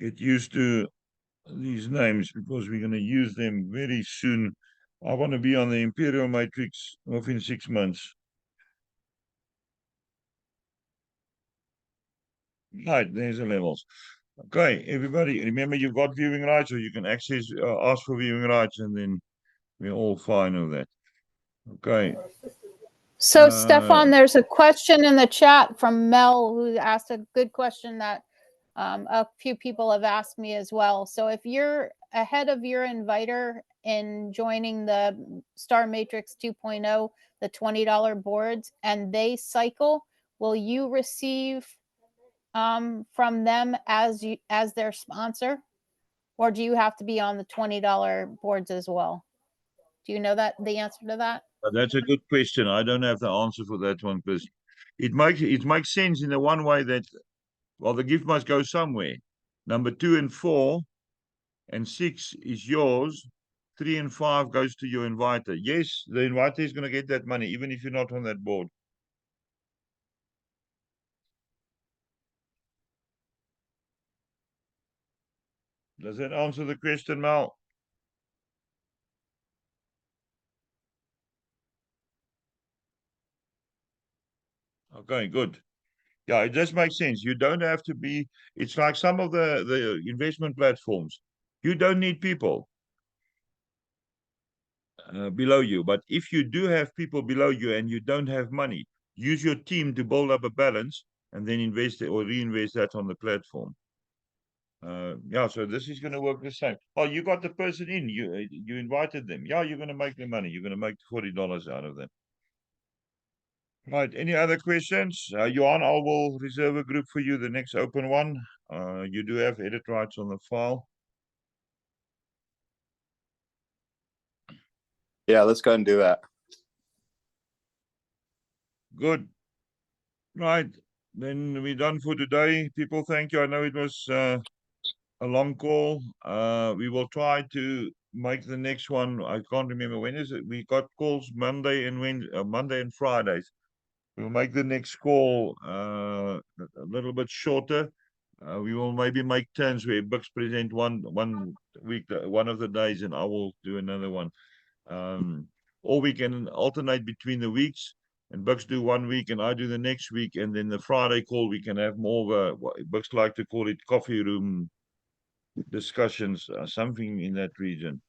Get used to these names because we're going to use them very soon. I want to be on the Imperial Matrix within 6 months. Right, there's the levels. Okay, everybody, remember you've got viewing rights, or you can access, ask for viewing rights, and then we're all fine with that. Okay. So Stefan, there's a question in the chat from Mel who asked a good question that a few people have asked me as well. So if you're ahead of your inviter in joining the Star Matrix 2.0, the $20 boards, and they cycle, will you receive from them as their sponsor, or do you have to be on the $20 boards as well? Do you know that the answer to that? That's a good question. I don't have the answer for that one, because it makes sense in the one way that, well, the gift must go somewhere. Number 2 and 4 and 6 is yours. 3 and 5 goes to your inviter. Yes, the inviter is going to get that money, even if you're not on that board. Does that answer the question, Mal? Okay, good. Yeah, it just makes sense. You don't have to be, it's like some of the investment platforms. You don't need people below you. But if you do have people below you and you don't have money, use your team to build up a balance and then invest it or reinvest that on the platform. Yeah, so this is going to work the same. Oh, you got the person in, you invited them. Yeah, you're going to make the money. You're going to make $40 out of them. Right, any other questions? Johan, I will reserve a group for you, the next open one. You do have edit rights on the file. Yeah, let's go ahead and do that. Good. Right, then we're done for today. People, thank you. I know it was a long call. We will try to make the next one. I can't remember when is it. We got calls Monday and Fridays. We'll make the next call a little bit shorter. We will maybe make turns where Buks present one week, one of the days, and I will do another one. Or we can alternate between the weeks, and Buks do 1 week and I do the next week, and then the Friday call we can have more of a, what Buks like to call it, coffee room discussions, something in that region.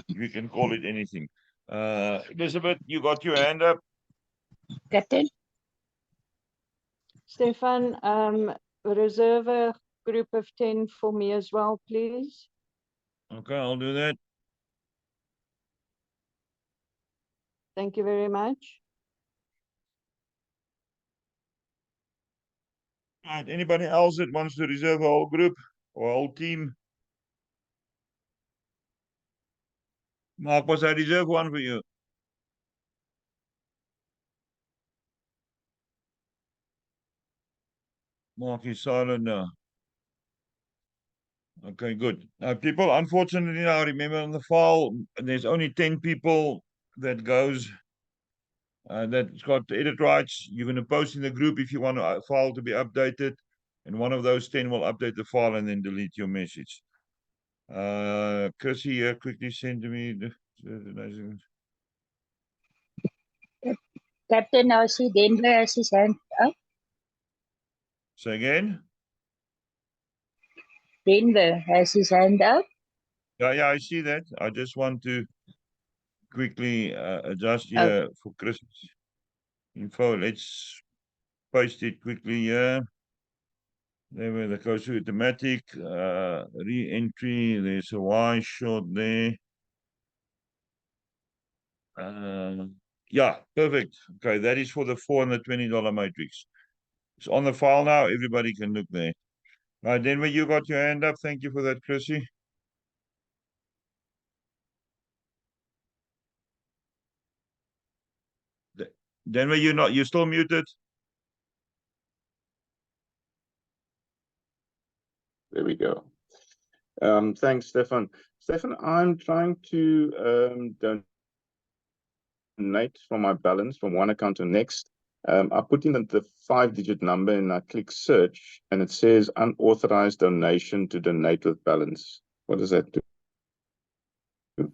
You can call it anything. Elizabeth, you got your hand up. Captain, Stefan, reserve a group of 10 for me as well, please. Okay, I'll do that. Thank you very much. Right, anybody else that wants to reserve a whole group or a whole team? Mark, was I reserve one for you? Mark is silent now. Okay, good. People, unfortunately, now remember on the file, there's only 10 people that goes, that's got edit rights. You're going to post in the group if you want a file to be updated, and one of those 10 will update the file and then delete your message. Chrissy here quickly sent to me the Captain, I see Denver has his hand up. say again. Denver has his hand up. Yeah, I see that. I just want to quickly adjust here for Chris's info. Let's paste it quickly here. There where that goes to automatic re-entry. There's a Y short there. Yeah, perfect. Okay, that is for the $420 matrix. It's on the file now. Everybody can look there. Right, Denver, you got your hand up. Thank you for that, Chrissy. Denver, you're still muted. There we go. Thanks, Stefan. Stefan, I'm trying to donate from my balance from one account to next. I put in the 5-digit number and I click search, and it says unauthorized donation to donate with balance. What does that do?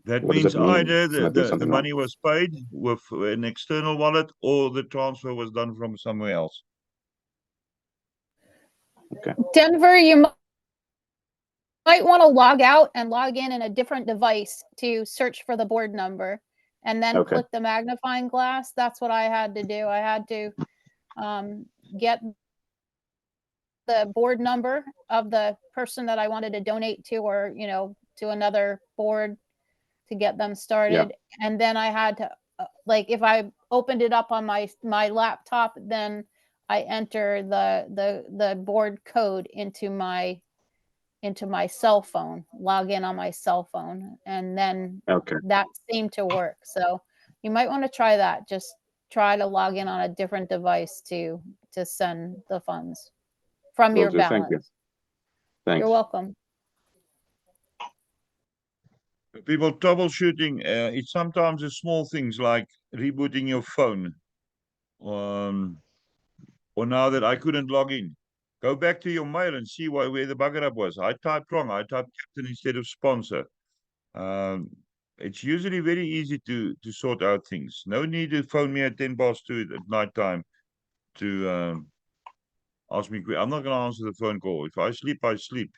That What does means that mean? either Am I doing the something money wrong? was paid with an external wallet or the transfer was done from somewhere else. Okay. Denver, you might want to log out and log in a different device to search for the board number and then Okay. click the magnifying glass. That's what I had to do. I had to get the board number of the person that I wanted to donate to, or, you know, to another board to get them started. And then I had to, like, if I opened it up on my laptop, then I enter the board code into my cell phone, log in on my cell phone, and then that seemed to work. So you might want to try that. Just try to log in on a different device to send the funds from your balance. Thank you. Thanks. You're welcome. People troubleshooting, it's sometimes the small things like rebooting your phone. Or now that I couldn't log in. Go back to your mail and see where the bugger up was. I typed wrong. I typed captain instead of sponsor. It's usually very easy to sort out things. No need to phone me at 2:10 at night time to ask me. I'm not going to answer the phone call. If I sleep, I sleep.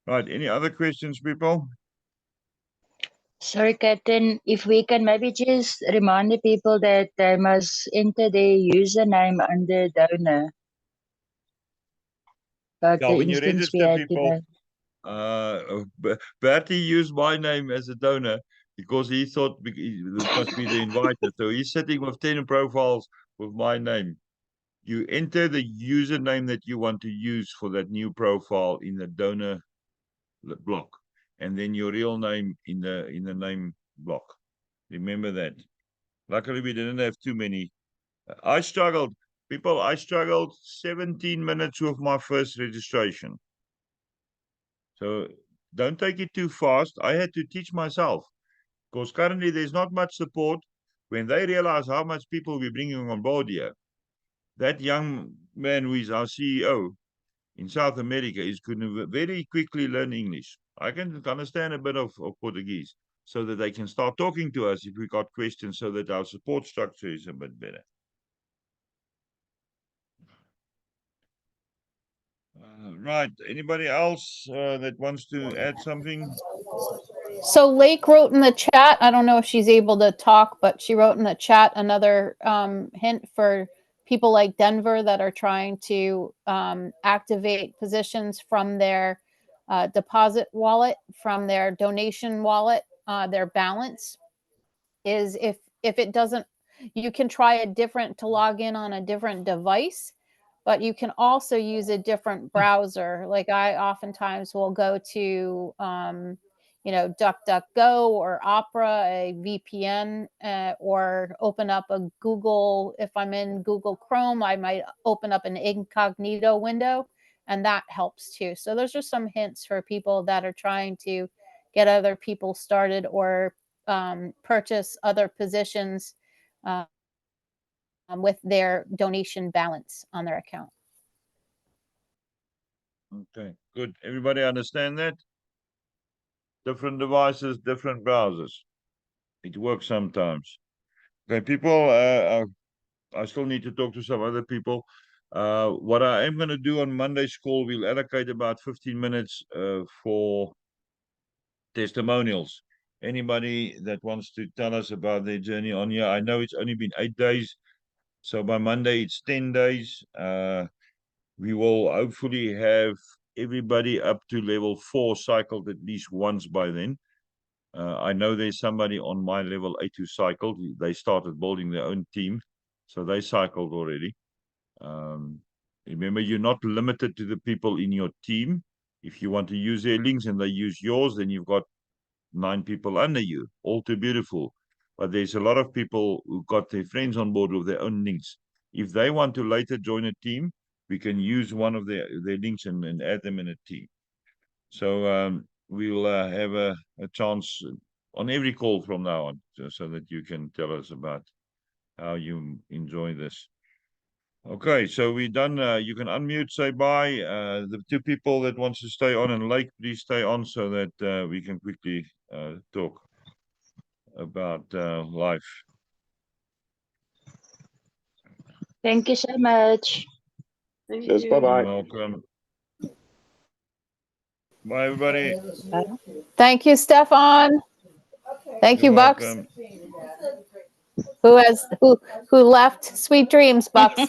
Right. Any other questions, people? Sorry, Captain, if we can maybe just remind the people that they must enter their username under donor. But Yeah, the when you instance we register had people, today. Bertie used my name as a donor because he thought it must be the invited. So he's sitting with 10 profiles with my name. You enter the username that you want to use for that new profile in the donor block, and then your real name in the name block. Remember that. Luckily, we didn't have too many. I struggled 17 minutes with my first registration. So don't take it too fast. I had to teach myself because currently there's not much support. When they realize how much people we're bringing on board here, that young man who is our CEO in South America is going to very quickly learn English. I can understand a bit of Portuguese so that they can start talking to us if we got questions, so that our support structure is a bit better. Right. Anybody else that wants to add something? So Lake wrote in the chat, I don't know if she's able to talk, but she wrote in the chat another hint for people like Denver that are trying to activate positions from their deposit wallet, from their donation wallet, their balance is if it doesn't, you can try a different to log in on a different device, but you can also use a different browser. Like I oftentimes will go to DuckDuckGo or Opera, a VPN, or open up a Google. If I'm in Google Chrome, I might open up an incognito window, and that helps too. So those are some hints for people that are trying to get other people started or purchase other positions with their donation balance on their account. Okay, good. Everybody understand that? Different devices, different browsers. It works sometimes. Okay, people, I still need to talk to some other people. What I am going to do on Monday's call, we'll allocate about 15 minutes for testimonials. Anybody that wants to tell us about their journey on here, I know it's only been 8 days. So by Monday, it's 10 days. We will hopefully have everybody up to level 4 cycled at least once by then. I know there's somebody on my level 8 who cycled. They started building their own team, so they cycled already. Remember, you're not limited to the people in your team. If you want to use their links and they use yours, then you've got 9 people under you. All too beautiful. But there's a lot of people who got their friends on board with their own links. If they want to later join a team, we can use one of their links and add them in a team. So we'll have a chance on every call from now on, so that you can tell us about how you enjoy this. Okay, so we're done. You can unmute, say bye. The 2 people that wants to stay on, and Lake, please stay on so that we can quickly talk about life. Thank you so much. Thank Cheers, you. bye-bye. You're welcome. Bye, everybody. Thank you, Stefan. Thank You're you, Buks. welcome. Who left? Sweet dreams, Buks.